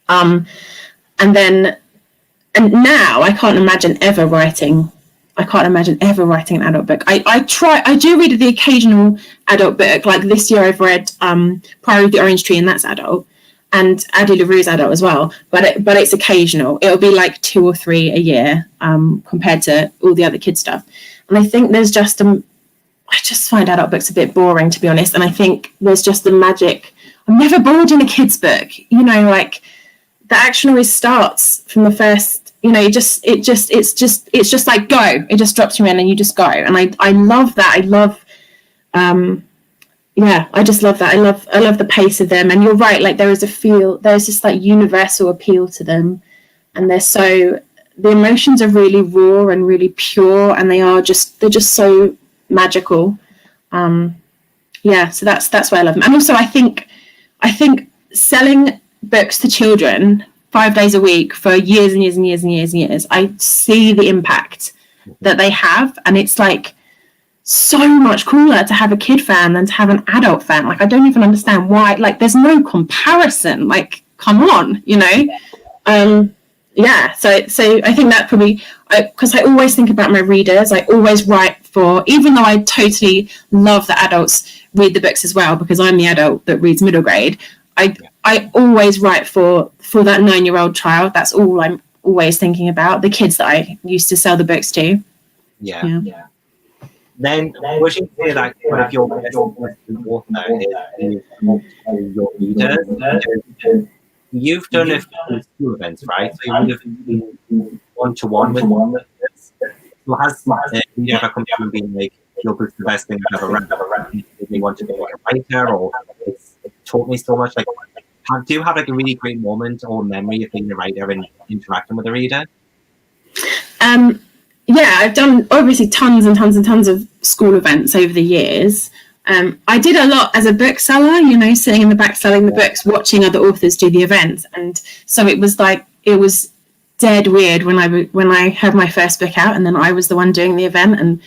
And now I can't imagine ever writing an adult book. I do read the occasional adult book. Like this year I've read Priory of the Orange Tree, and that's adult, and Addie LaRue's adult as well. But it's occasional. It'll be like 2 or 3 a year compared to all the other kids stuff. And I think there's just I just find adult books a bit boring, to be honest. And I think there's just the magic. I'm never bored in a kid's book. You know, like the action always starts from the first. You know, it's just like go. It just drops you in and you just go. And I love that. I love, I just love that. I love the pace of them. And you're right. Like there's this like universal appeal to them, and the emotions are really raw and really pure, and they're just so magical. So that's why I love them. And also I think selling books to children 5 days a week for years and years and years and years and years, I see the impact that they have, and it's like so much cooler to have a kid fan than to have an adult fan. Like I don't even understand why. Like there's no comparison. Like come on, you know. So I think that probably because I always think about my readers. I always write for, even though I totally love that adults read the books as well, because I'm the adult that reads middle grade. I always write for that 9-year-old child. That's all I'm always thinking about. The kids that I used to sell the books to. Yeah. Then would you say that one of your best author is your readers? You've done a few school events, right? So you would have been one-to-one with readers. So has you ever come down and been like, your book's the best thing I've ever read? Did they want to be like a writer, or it's taught me so much? Like, do you have like a really great moment or memory of being a writer and interacting with a reader? I've done obviously tons and tons and tons of school events over the years. I did a lot as a bookseller, you know, sitting in the back selling the books, watching other authors do the events. And so it was dead weird when I had my first book out and then I was the one doing the event. And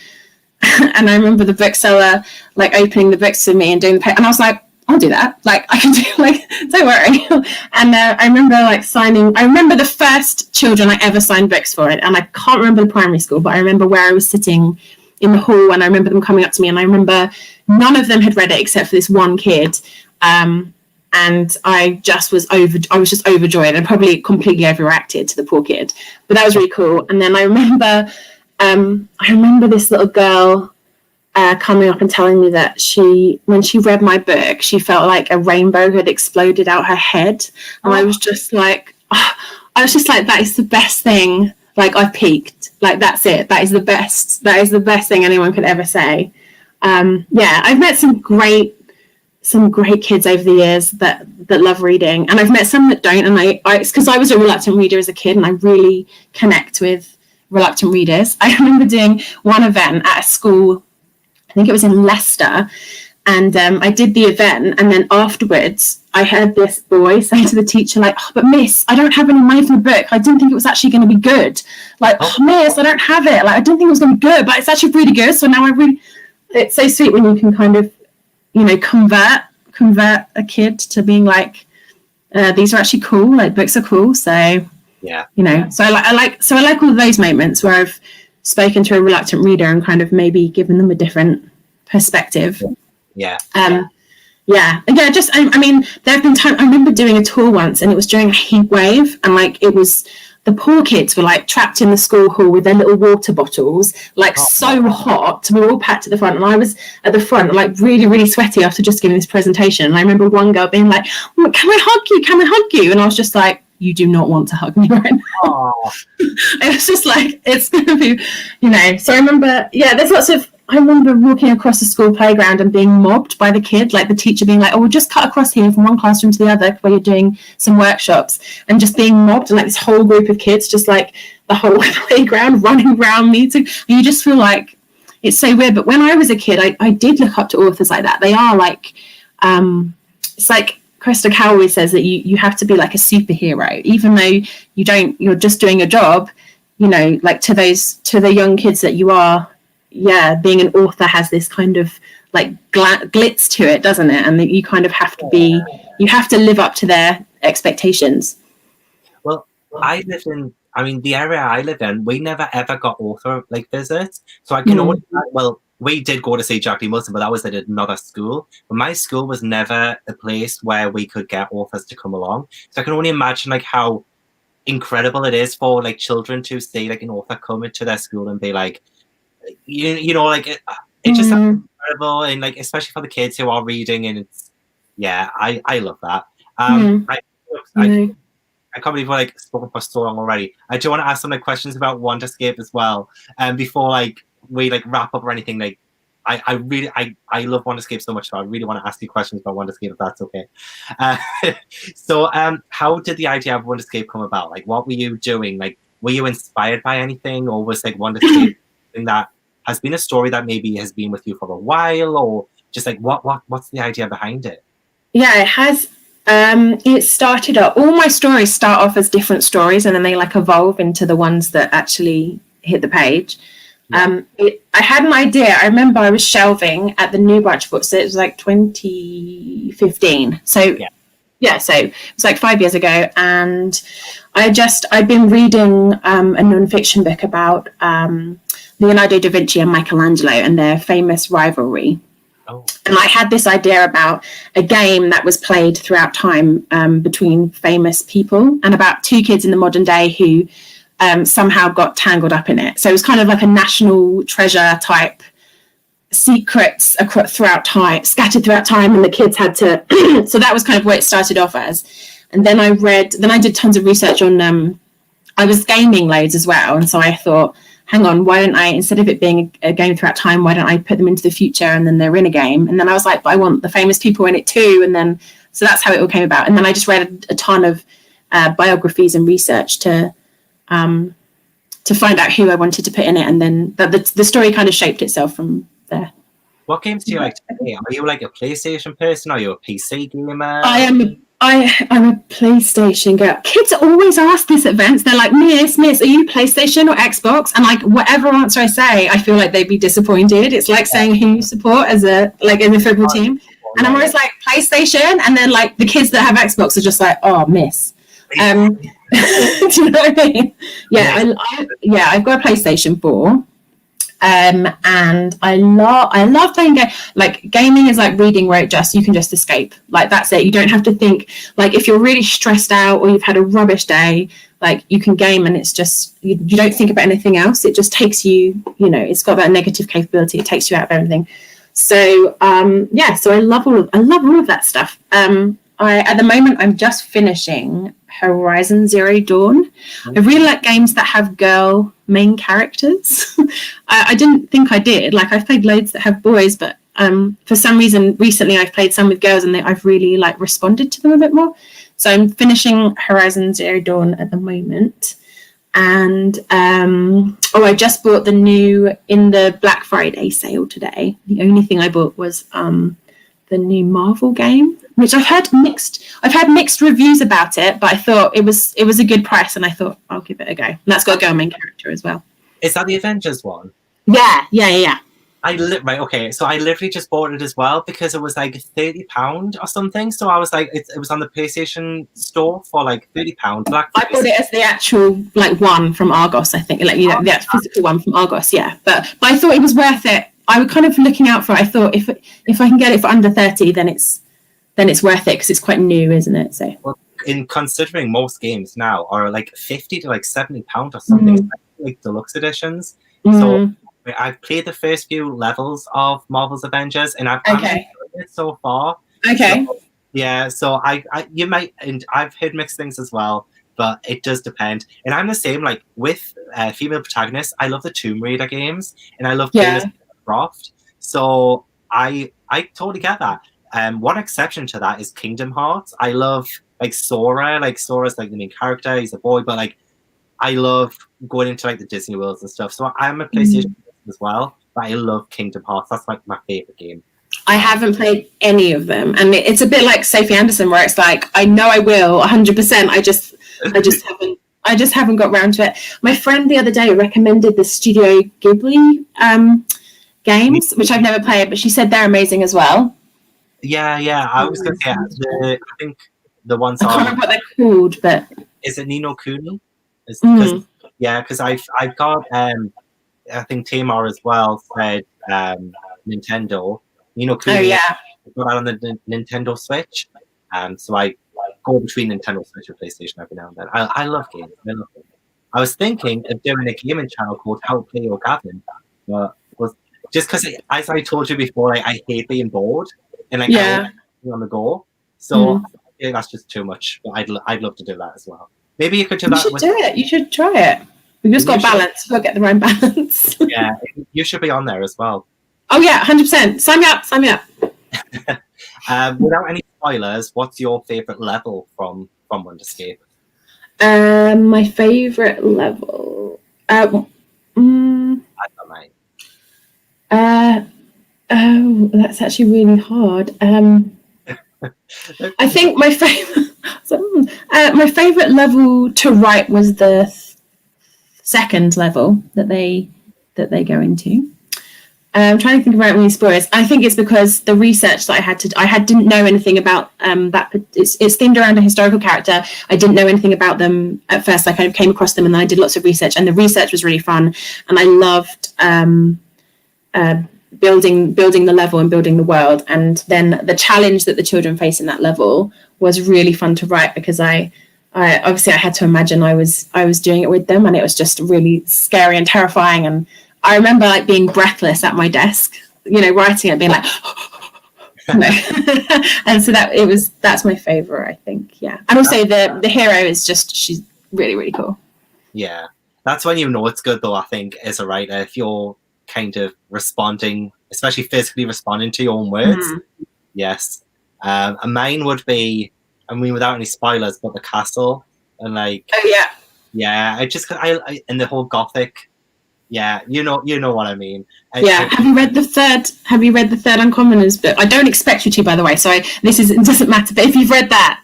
I remember the bookseller like opening the books for me and doing the and I was like, I'll do that. Like, I can do, like, don't worry. And I remember, like, I remember the first children I ever signed books for it. And I can't remember the primary school, but I remember where I was sitting in the hall, and I remember them coming up to me, and I remember none of them had read it except for this one kid. And I was just overjoyed, and probably completely overreacted to the poor kid. But that was really cool. And then I remember this little girl coming up and telling me that when she read my book, she felt like a rainbow had exploded out her head. And I was just like, that is the best thing. Like, I've peaked. Like, that's it. That is the best. That is the best thing anyone could ever say. I've met some great kids over the years that love reading, and I've met some that don't. And it's because I was a reluctant reader as a kid, and I really connect with reluctant readers. I remember doing one event at a school, I think it was in Leicester, and I did the event, and then afterwards I heard this boy say to the teacher, like, "Oh, but miss, I don't have any money for the book. I didn't think it was actually going to be good. Like, oh, miss, I don't have it. Like, I didn't think it was going to be good, but it's actually really good. So now it's so sweet when you can kind of, you know, convert a kid to being like, these are actually cool. Like, books are cool. So yeah, you know, so I like all of those moments where I've spoken to a reluctant reader and kind of maybe given them a different perspective. Yeah. Just I mean, there have been times. I remember doing a tour once, and it was during a heat wave, and like it was, the poor kids were like trapped in the school hall with their little water bottles, like so hot. We were all packed at the front, and I was at the front, like really, really sweaty after just giving this presentation. And I remember one girl being like, "Can I hug you? Can I hug you?" And I was just like, "You do not want to hug me right now." It was just like, it's going to be, you know. So I remember, I remember walking across the school playground and being mobbed by the kids, like the teacher being like, "Oh, we'll just cut across here from one classroom to the other where you're doing some workshops," and just being mobbed, and like this whole group of kids, just like the whole playground running around me. And you just feel like it's so weird. But when I was a kid, I did look up to authors like that. They are like, it's like Krista Cow always says that you have to be like a superhero, even though you're just doing a job, you know, like to the young kids that you are. Yeah, being an author has this kind of like glitz to it, doesn't it? And that you kind of have to live up to their expectations. Well, the area I live in, we never ever got author like visits. So I can only, well, we did go to see Jackie Wilson, but that was at another school. But my school was never a place where we could get authors to come along. So I can only imagine like how incredible it is for like children to see like an author come into their school and be like, you know, like it just sounds incredible, and like especially for the kids who are reading, and it's I love that. I can't believe we're like spoken for so long already. I do want to ask some like questions about Wonderscape as well, before like we like wrap up or anything. Like I love Wonderscape so much, so I really want to ask you questions about Wonderscape if that's okay. So how did the idea of Wonderscape come about? Like, what were you doing? Like, were you inspired by anything, or was like Wonderscape something that has been a story that maybe has been with you for a while, or just like what's the idea behind it? Yeah, it has. It started up. All my stories start off as different stories, and then they like evolve into the ones that actually hit the page. Yeah. I had an idea. I remember I was shelving at the New Branch Bookstore. It was like 2015. So so it was like 5 years ago, and I'd been reading a non-fiction book about Leonardo da Vinci and Michelangelo and their famous rivalry. And I had this idea about a game that was played throughout time between famous people, and about two kids in the modern day who somehow got tangled up in it. So it was kind of like a national treasure type secrets throughout time, scattered throughout time, and the kids had to so that was kind of what it started off as. And then I did tons of research on I was gaming loads as well, and so I thought, hang on, why don't I, instead of it being a game throughout time, why don't I put them into the future and then they're in a game? And then I was like, but I want the famous people in it too. And then so that's how it all came about. And then I just read a ton of biographies and research to find out who I wanted to put in it, and then the story kind of shaped itself from there. What games do you like to play? Are you like a PlayStation person? Are you a PC gamer? I'm a PlayStation girl. Kids always ask this at events. They're like, Miss, are you PlayStation or Xbox? And like, whatever answer I say, I feel like they'd be disappointed. It's like saying who you support as in the football team. And I'm always like, PlayStation, and then like the kids that have Xbox are just like, oh, miss. Do you know what I mean? Yeah, I've got a PlayStation 4. And I love playing game. Like gaming is like reading where you can just escape. Like that's it. You don't have to think. Like if you're really stressed out or you've had a rubbish day, like you can game and it's just you don't think about anything else. It just takes you. It's got that negative capability. It takes you out of everything. So so I love all of that stuff. At the moment I'm just finishing Horizon Zero Dawn. I really like games that have girl main characters. I didn't think I did. Like I've played loads that have boys, but for some reason recently I've played some with girls and I've really like responded to them a bit more. So I'm finishing Horizon Zero Dawn at the moment. And I just bought the new in the Black Friday sale today. The only thing I bought was the new Marvel game, which I've had mixed reviews about it, but I thought it was a good price, and I thought I'll give it a go. And that's got a girl main character as well. Is that the Avengers one? Yeah. Right, okay. So I literally just bought it as well because it was like £30 or something. So I was like, it was on the PlayStation store for like £30. I bought it as the actual like one from Argos, I think, like the physical one from Argos. Yeah, but I thought it was worth it. I was kind of looking out for it. I thought if I can get it for under 30, then it's worth it because it's quite new, isn't it? So, well, in considering most games now are like £50 to like £70 or something, like deluxe editions. So I've played the first few levels of Marvel's Avengers, and I've enjoyed it so far. Okay. So, yeah. So you might, and I've heard mixed things as well, but it does depend. And I'm the same. Like with female protagonists, I love the Tomb Raider games, and I love playing Croft. So I totally get that. One exception to that is Kingdom Hearts. I love like Sora. Like Sora's like the main character. He's a boy, but like I love going into like the Disney worlds and stuff. So I'm a PlayStation as well, but I love Kingdom Hearts. That's like my favorite game. I haven't played any of them, and it's a bit like Sophie Anderson, where it's like I know I will 100%. I just haven't got round to it. My friend the other day recommended the Studio Ghibli games, which I've never played, but she said they're amazing as well. Yeah. I was going to say, I think the ones I can't remember what they're called, but is it Ni no Kuni? Because I've got I think Tamar as well said Nintendo. Ni no Kuni. Oh yeah. I've got that on the Nintendo Switch. So I go between Nintendo Switch and PlayStation every now and then. I love games. I was thinking of doing a gaming channel called How to Play Your Gavin, but was just because, as I told you before, I hate being bored and like on the go. So that's just too much. But I'd love to do that as well. Maybe you could do that. You should do it. You should try it. We've just got balance. We've got to get the right balance. Yeah, you should be on there as well. Oh yeah, 100%. Sign me up. Without any spoilers, what's your favourite level from Wonderscape? My favourite level. I got mine. Oh, that's actually really hard. I think my favorite level to write was the second level that they go into. I'm trying to think about any spoilers. I think it's because the research that I didn't know anything about that. It's themed around a historical character. I didn't know anything about them at first. I kind of came across them, and then I did lots of research, and the research was really fun. And I loved building the level and building the world. And then the challenge that the children face in that level was really fun to write, because I obviously I had to imagine I was doing it with them, and it was just really scary and terrifying. And I remember like being breathless at my desk, writing it, being like, and so that's my favorite, I think. Yeah. And also the hero is she's really, really cool. Yeah. That's when you know it's good though, I think, as a writer, if you're kind of responding, especially physically responding to your own words. Yes. And mine would be, without any spoilers, but the castle and like. Oh yeah. Yeah. I and the whole Gothic. Yeah, you know what I mean. Have you read the third Uncommoners book? I don't expect you to, by the way. So it doesn't matter. But if you've read that,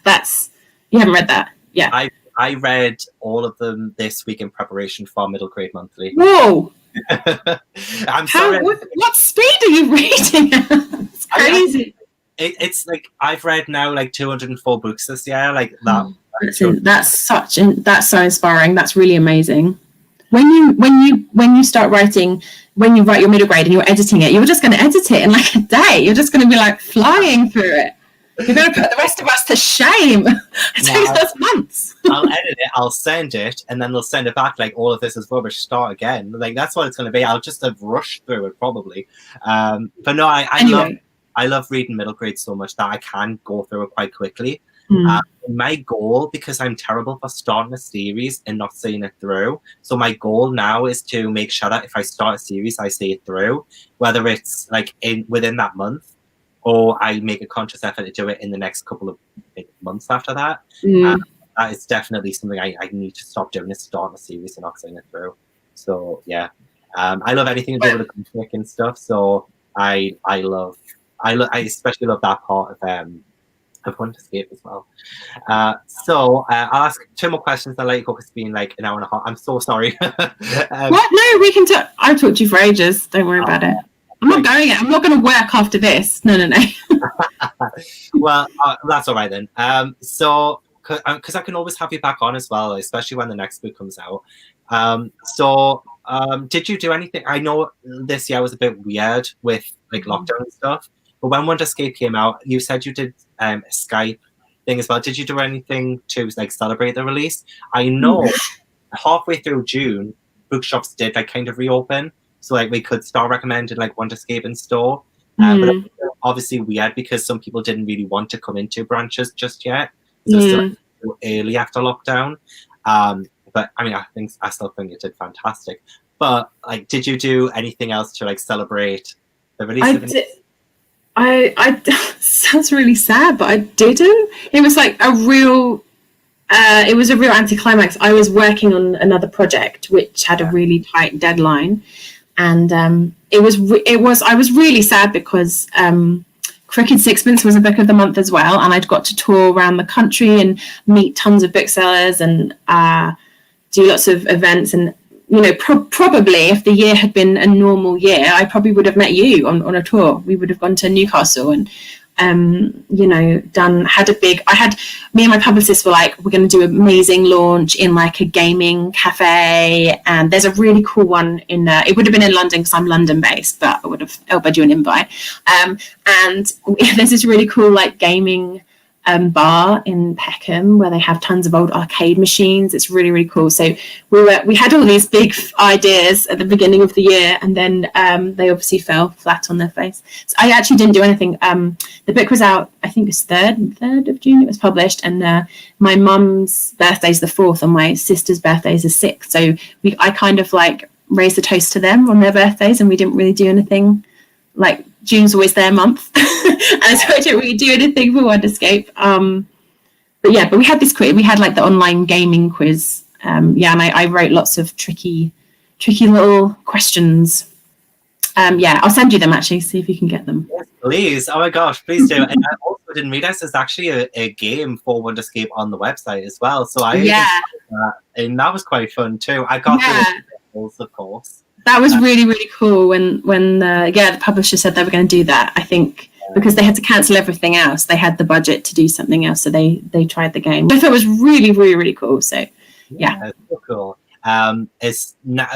you haven't read that. Yeah. I read all of them this week in preparation for Middle Grade Monthly. Whoa. I'm sorry. What speed are you reading? It's crazy. it's like I've read now like 204 books this year. Like that. That's so inspiring. That's really amazing. When you start writing, when you write your middle grade and you're editing it, you're just going to edit it in like a day. You're just going to be like flying through it. You're going to put the rest of us to shame. It takes us months. I'll edit it, I'll send it, and then they'll send it back like all of this is rubbish. Start again. Like that's what it's going to be. I'll just have rushed through it probably. But no, I love reading middle grade so much that I can go through it quite quickly. My goal, because I'm terrible for starting a series and not seeing it through, so my goal now is to make sure that if I start a series, I see it through, whether it's like within that month, or I make a conscious effort to do it in the next couple of months after that. That is definitely something I need to stop doing, is starting a series and not seeing it through. So yeah, I love anything to do with the comic and stuff. So I especially love that part of Wonderscape as well. So I'll ask 2 more questions. I'll let you go, because it's been like an hour and a half. I'm so sorry. What? No, we can talk. I've talked to you for ages. Don't worry about it. I'm not going to work after this. No. Well, that's all right then. So, because I can always have you back on as well, especially when the next book comes out. Did you do anything? I know this year was a bit weird with like lockdown and stuff, but when Wonderscape came out, you said you did a Skype thing as well. Did you do anything to like celebrate the release? I know halfway through June, bookshops did like kind of reopen, so like we could start recommending like Wonderscape in store. But obviously weird because some people didn't really want to come into branches just yet. So it's still early after lockdown. But I mean, I still think it did fantastic. But like, did you do anything else to like celebrate the release? I sounds really sad, but I didn't. It was like a real anticlimax. I was working on another project which had a really tight deadline, and I was really sad because Crooked Sixpence was a book of the month as well, and I'd got to tour around the country and meet tons of booksellers and do lots of events. And you know, probably if the year had been a normal year, I probably would have met you on a tour. We would have gone to Newcastle and you know, me and my publicist were like, we're going to do an amazing launch in like a gaming cafe, and there's a really cool one in it would have been in London because I'm London based, but I would have elbowed you an invite, and there's this really cool like gaming bar in Peckham where they have tons of old arcade machines. It's really, really cool. So we had all these big ideas at the beginning of the year, and then they obviously fell flat on their face. So I actually didn't do anything. The book was out, I think it's 3rd of June it was published, and my mum's birthday is the 4th and my sister's birthday is the 6th. So I kind of like raised a toast to them on their birthdays, and we didn't really do anything. Like June's always their month, and so I didn't really do anything for Wonderscape. But we had this quiz. We had like the online gaming quiz. And I wrote lots of tricky little questions. I'll send you them actually, see if you can get them. Yes, please. Oh my gosh, please do. And I also didn't realize there's actually a game for Wonderscape on the website as well. So and that was quite fun too. I got the rules, of course. That was really, really cool when the publisher said they were going to do that. I think because they had to cancel everything else, they had the budget to do something else, so they tried the game. I thought it was really, really, really cool. So yeah, it's so cool. It's now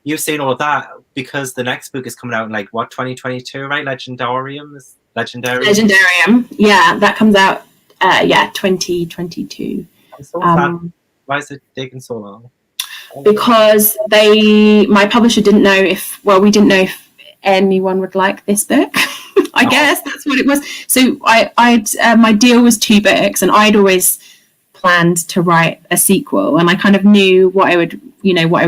you've seen all of that because the next book is coming out in like 2022, right? Legendarium. Yeah, that comes out 2022. I'm so sad. Why is it taking so long? Because my publisher didn't know we didn't know if anyone would like this book. I guess that's what it was. So my deal was 2 books, and I'd always planned to write a sequel, and I kind of knew what I would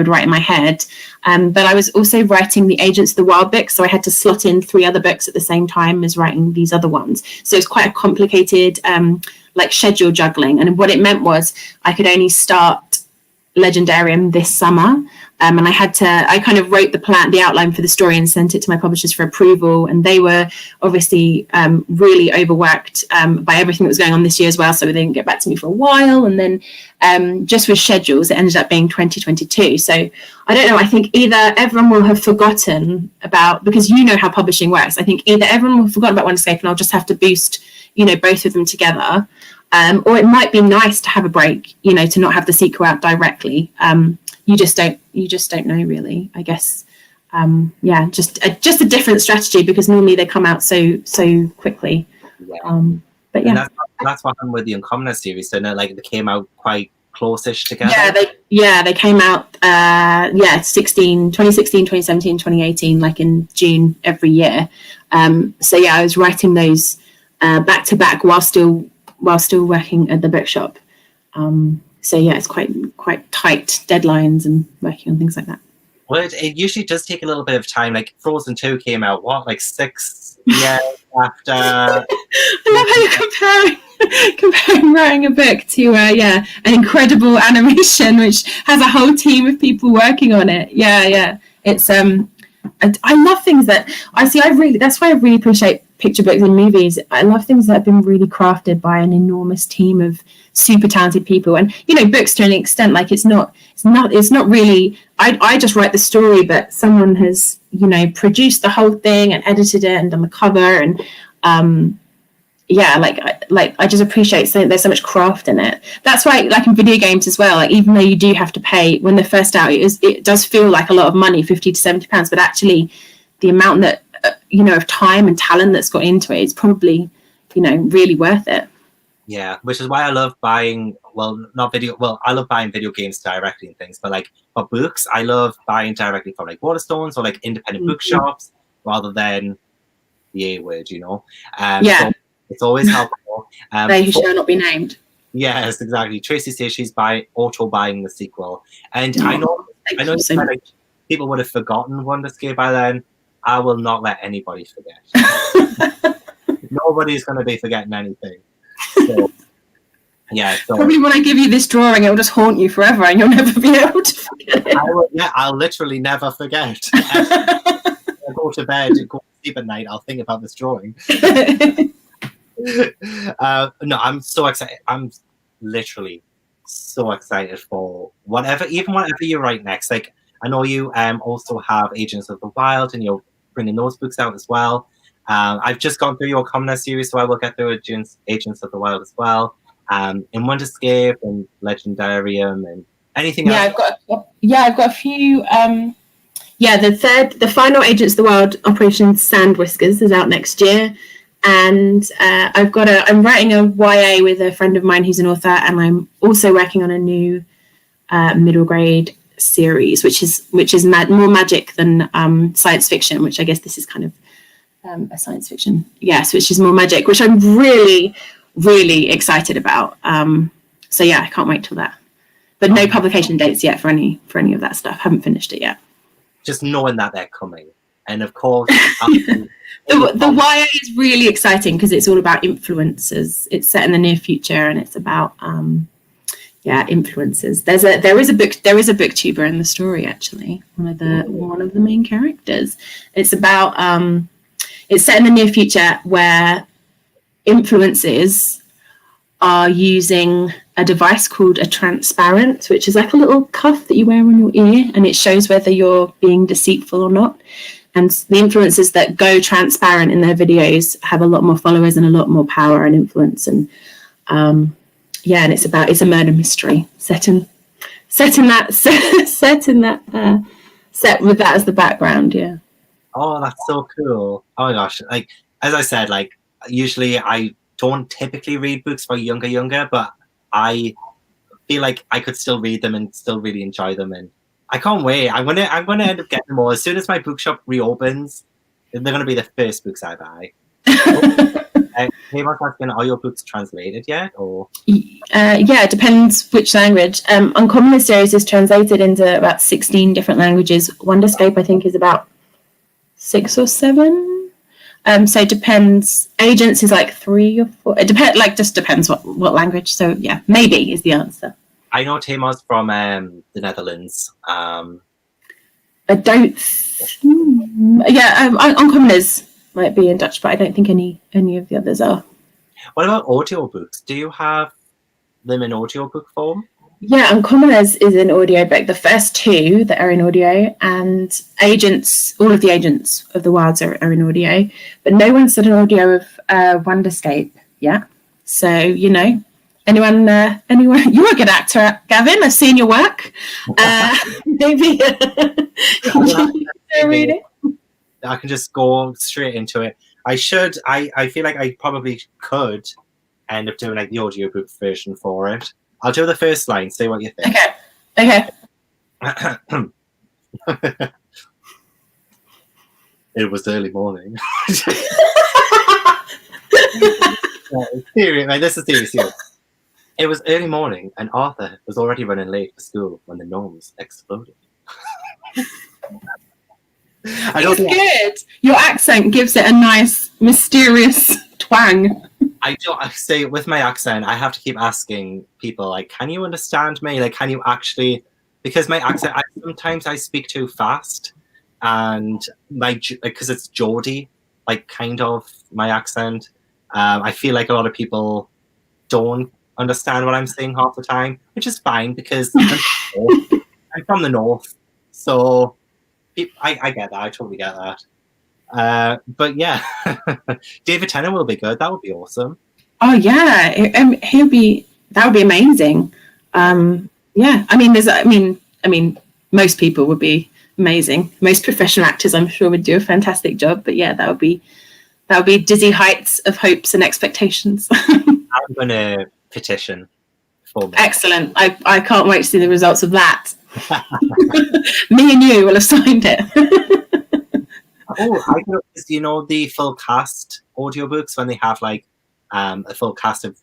write in my head. But I was also writing the Agents of the Wild books, so I had to slot in 3 other books at the same time as writing these other ones. So it's quite a complicated like schedule juggling. And what it meant was I could only start Legendarium this summer, And I kind of wrote the outline for the story and sent it to my publishers for approval. And they were obviously really overworked by everything that was going on this year as well. So they didn't get back to me for a while. And then just with schedules, it ended up being 2022. So I don't know. I think either everyone will have forgotten about, because you know how publishing works. I think either everyone will have forgotten about Wonderscape and I'll just have to boost, both of them together. Or it might be nice to have a break, to not have the sequel out directly. You just don't know, really, I guess. Just a different strategy, because normally they come out so quickly. Yeah. But yeah, and that's what happened with the Uncommoners series. So they came out quite close-ish together. They came out 2016, 2017, 2018, like in June every year. I was writing those back to back while still working at the bookshop. It's quite tight deadlines and working on things like that. Well, it usually does take a little bit of time. Like Frozen 2 came out, 6 years after? I love how you're comparing writing a book to an incredible animation which has a whole team of people working on it. It's I love things that that's why I really appreciate picture books and movies. I love things that have been really crafted by an enormous team of super talented people. And books, to an extent, it's not really, I just write the story, but someone has produced the whole thing and edited it and done the cover. And I just appreciate there's so much craft in it. That's why, in video games as well, even though you do have to pay when they're first out, it does feel like a lot of money, £50 to £70, but actually the amount that of time and talent that's got into it is probably really worth it. Yeah, which is why I love buying I love buying video games directly and things, but for books I love buying directly from Waterstones or independent bookshops rather than the A word, So it's always helpful. They who shall not be named. Yes, exactly. Tracy says she's buying the sequel, and I know people would have forgotten Wonderscape by then. I will not let anybody forget. Nobody's going to be forgetting anything. So, probably when I give you this drawing, it will just haunt you forever, and you'll never be able to forget it. I'll literally never forget. I'll go to bed, go to sleep at night. I'll think about this drawing. No, I'm so excited. I'm literally so excited for whatever you write next. I know you also have Agents of the Wild, and you're bringing those books out as well. I've just gone through your Commoner series, so I will get through Agents of the Wild as well. In Wonderscape and Legendarium and anything else. I've got a few. The final Agents of the Wild, Operation Sand Whiskers, is out next year. And I'm writing a YA with a friend of mine who's an author, and I'm also working on a new middle grade series, which is more magic than science fiction, which I guess this is kind of a science fiction, which is more magic, which I'm really, really excited about. I can't wait till that. But no publication dates yet for any of that stuff. Haven't finished it yet. Just knowing that they're coming, and of course. The YA is really exciting because it's all about influencers. It's set in the near future, and it's about influencers. There is a booktuber in the story, actually. One of the main characters. It's about it's set in the near future where influencers are using a device called a transparent, which is like a little cuff that you wear on your ear, and it shows whether you're being deceitful or not. And the influencers that go transparent in their videos have a lot more followers and a lot more power and influence. And and it's a murder mystery set with that as the background. Yeah. Oh, that's so cool. Oh my gosh. As I said, usually I don't typically read books for younger, but I feel like I could still read them and still really enjoy them, and I can't wait. I'm gonna end up getting them all as soon as my bookshop reopens. They're gonna be the first books I buy. Asking, are your books translated yet, or? It depends which language. Uncommoners series is translated into about 16 different languages. Wonderscape, I think, is about 6 or 7. So it depends. Agents is 3 or 4. It just depends what language. So maybe is the answer. I know Tamar's from the Netherlands. I don't. Uncommoners might be in Dutch, but I don't think any of the others are. What about audiobooks? Do you have them in audiobook form? Yeah, Uncommoners is in audiobook. The first two that are in audio, and Agents, all of the Agents of the Wilds are in audio, but no one's done an audio of Wonderscape yet. So, you know, anyone, you're a good actor, Gavin. I've seen your work. Maybe read it. I can just go straight into it. I feel like I probably could end up doing like the audiobook version for it. I'll do the first line, see what you think. Okay. It was early morning. Serious, man, this is serious. It was early morning and Arthur was already running late for school when the gnomes exploded. It's good. Your accent gives it a nice, mysterious twang. I say with my accent, I have to keep asking people, like, can you understand me? Like, can you actually, because my accent, sometimes I speak too fast, and because it's Geordie, like, kind of my accent. I feel like a lot of people don't understand what I'm saying half the time, which is fine because I'm from the north, so I get that. I totally get that. But yeah, David Tennant will be good. That would be awesome. Oh yeah, that would be amazing. Yeah, I mean, most people would be amazing. Most professional actors, I'm sure, would do a fantastic job. But yeah, that would be dizzy heights of hopes and expectations. I'm gonna petition for me. Excellent. I can't wait to see the results of that. Me and you will have signed it. Oh, I know, you know the full cast audiobooks when they have like a full cast of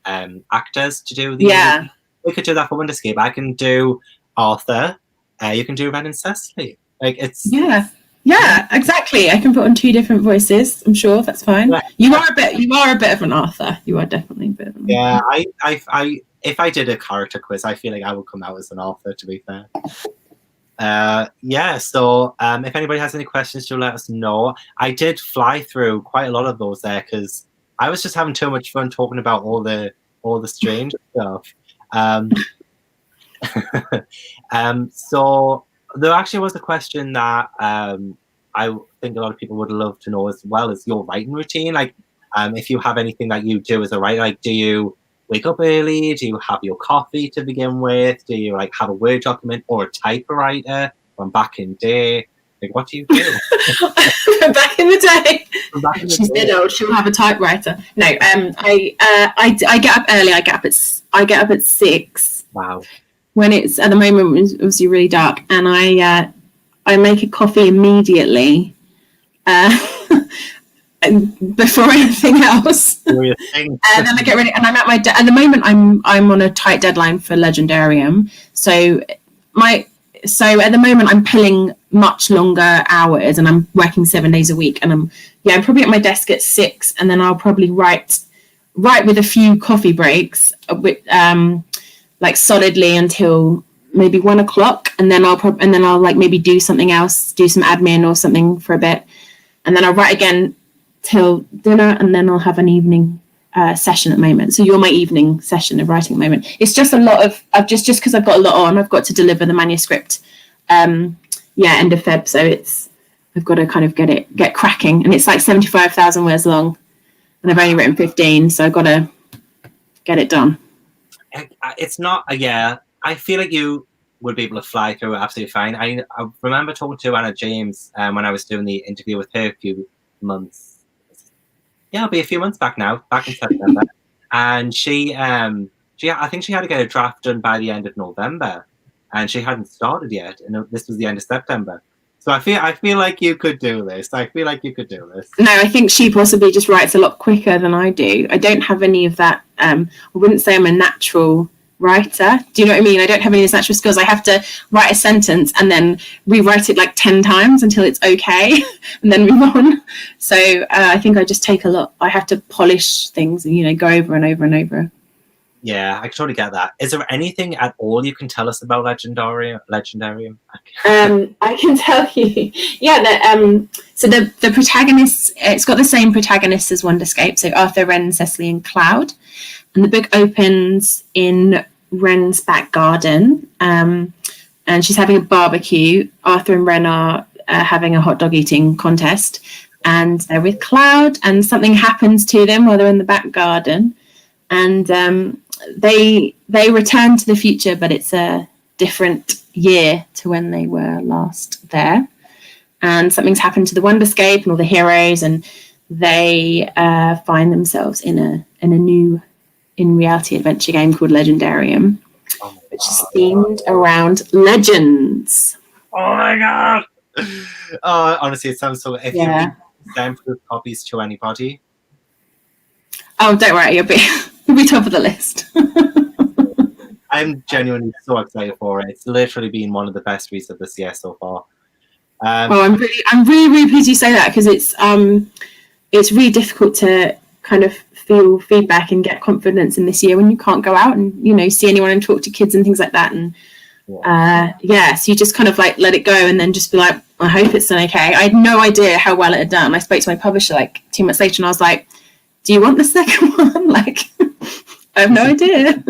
actors to do these. Yeah. We could do that for Wonderscape. I can do Arthur. You can do Ren and Cecily. Like it's yeah, exactly. I can put on two different voices. I'm sure that's fine. Yeah. You are a bit of an Arthur. You are definitely a bit of an Arthur. Yeah, I if I did a character quiz, I feel like I would come out as an Arthur, to be fair. So if anybody has any questions, do let us know. I did fly through quite a lot of those there because I was just having too much fun talking about all the strange stuff. So there actually was a question that I think a lot of people would love to know as well as your writing routine. Like, if you have anything that you do as a writer, like, do you wake up early? Do you have your coffee to begin with? Do you like have a Word document or a typewriter from back in day? Like, what do you do? Back in the day. She's dead old. She'll have a typewriter. No, I get up early. I get up at 6. Wow. When it's at the moment it's obviously really dark, and I make a coffee immediately. Before anything else, and then I get ready, and I'm at at the moment I'm on a tight deadline for Legendarium, so at the moment I'm pulling much longer hours, and I'm working 7 days a week, and I'm probably at my desk at 6, and then I'll probably write with a few coffee breaks, like solidly until maybe 1 o'clock, and then I'll like maybe do something else, do some admin or something for a bit, and then I'll write again till dinner, and then I'll have an evening session at the moment. So you're my evening session of writing at the moment. It's just a lot of just because I've got a lot on. I've got to deliver the manuscript end of Feb, so I've got to kind of get cracking, and it's like 75,000 words long, and I've only written 15, so I've got to get it done. It's not I feel like you would be able to fly through it absolutely fine. I remember talking to Anna James when I was doing the interview with her a few months. Yeah, it'll be a few months back now, back in September. And I think she had to get a draft done by the end of November, and she hadn't started yet. And this was the end of September. So I feel like you could do this. No, I think she possibly just writes a lot quicker than I do. I don't have any of that. I wouldn't say I'm a natural writer. Do you know what I mean? I don't have any of these natural skills. I have to write a sentence and then rewrite it like 10 times until it's okay and then move on. So I think I just take a lot. I have to polish things and, go over and over and over. Yeah, I totally get that. Is there anything at all you can tell us about Legendarium? I can tell you. Yeah, so the protagonists, it's got the same protagonists as Wonderscape, so Arthur, Ren, Cecily, and Cloud. And the book opens in Ren's back garden, and she's having a barbecue. Arthur and Ren are having a hot dog eating contest, and they're with Cloud, and something happens to them while they're in the back garden. And they return to the future, but it's a different year to when they were last there. And something's happened to the Wonderscape and all the heroes, and they find themselves in a new in-reality adventure game called Legendarium, which is themed around legends. Oh my god! Honestly, it sounds so. If you read them proof copies to anybody, oh, don't worry, you'll be top of the list. I'm genuinely so excited for it. It's literally been one of the best reads of this year so far. I'm really pleased you say that, because it's really difficult to kind of feel feedback and get confidence in this year when you can't go out and see anyone and talk to kids and things like that. And so you just kind of like let it go and then just be like, I hope it's done okay. I had no idea how well it had done. I spoke to my publisher like 2 months later and I was like, do you want the second one? Like, I have no idea.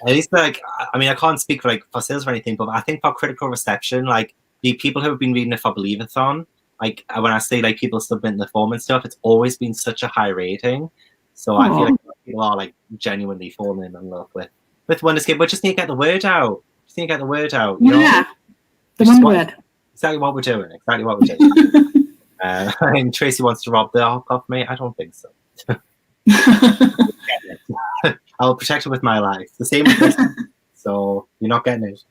At least, like, I mean, I can't speak for sales or anything, but I think for critical reception, like, the people who have been reading it for Believe-a-thon, like, when I say, like, people submitting the form and stuff, it's always been such a high rating. So I feel like people are, like, genuinely falling in love with Wonderscape. But just need to get the word out. You know? The one word. Exactly what we're doing. And Tracy wants to rob the arc off me. I don't think so. I'll protect it with my life. The same with this. So you're not getting it.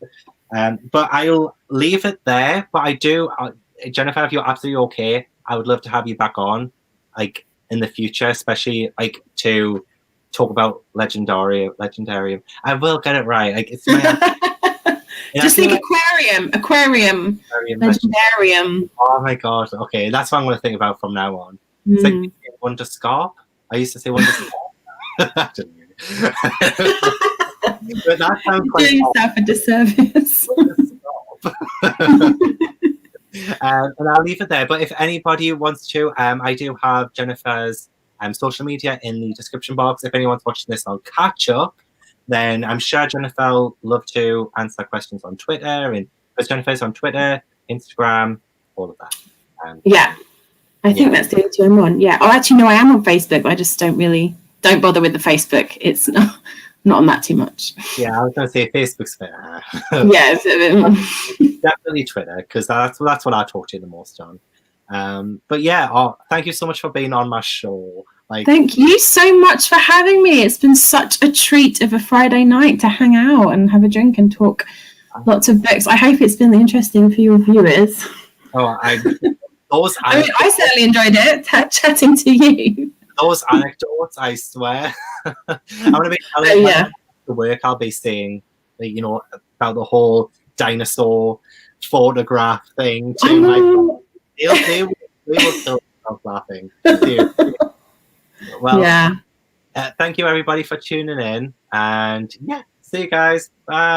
But I'll leave it there. But I do, Jennifer, if you're absolutely okay, I would love to have you back on, like, in the future, especially like to talk about Legendarium. I will get it right. Like, it's my just think aquarium, Legendarium. Oh my god! Okay, that's what I'm going to think about from now on. It's like Wonderscape. I used to say Wonderscape. I didn't really. But that sounds quite doing yourself a disservice. And I'll leave it there. But if anybody wants to, I do have Jennifer's social media in the description box. If anyone's watching this on catch up, then I'm sure Jennifer will love to answer questions on Twitter, and because Jennifer's on Twitter, Instagram, all of that. I think that's the only two I'm on. Yeah. Oh, actually, no, I am on Facebook. I just don't bother with the Facebook. It's not on that too much. Yeah, I was going to say Facebook's fair. Yeah, it's a bit more. Definitely Twitter, because that's what I talk to you the most on. But yeah, thank you so much for being on my show. Like, thank you so much for having me. It's been such a treat of a Friday night to hang out and have a drink and talk lots of books. I hope it's been interesting for your viewers. I certainly enjoyed it, chatting to you. Those anecdotes, I swear. I'm going to be telling the work I'll be saying, about the whole dinosaur photograph thing. They will kill themselves laughing. Well, thank you everybody for tuning in, and see you guys. Bye.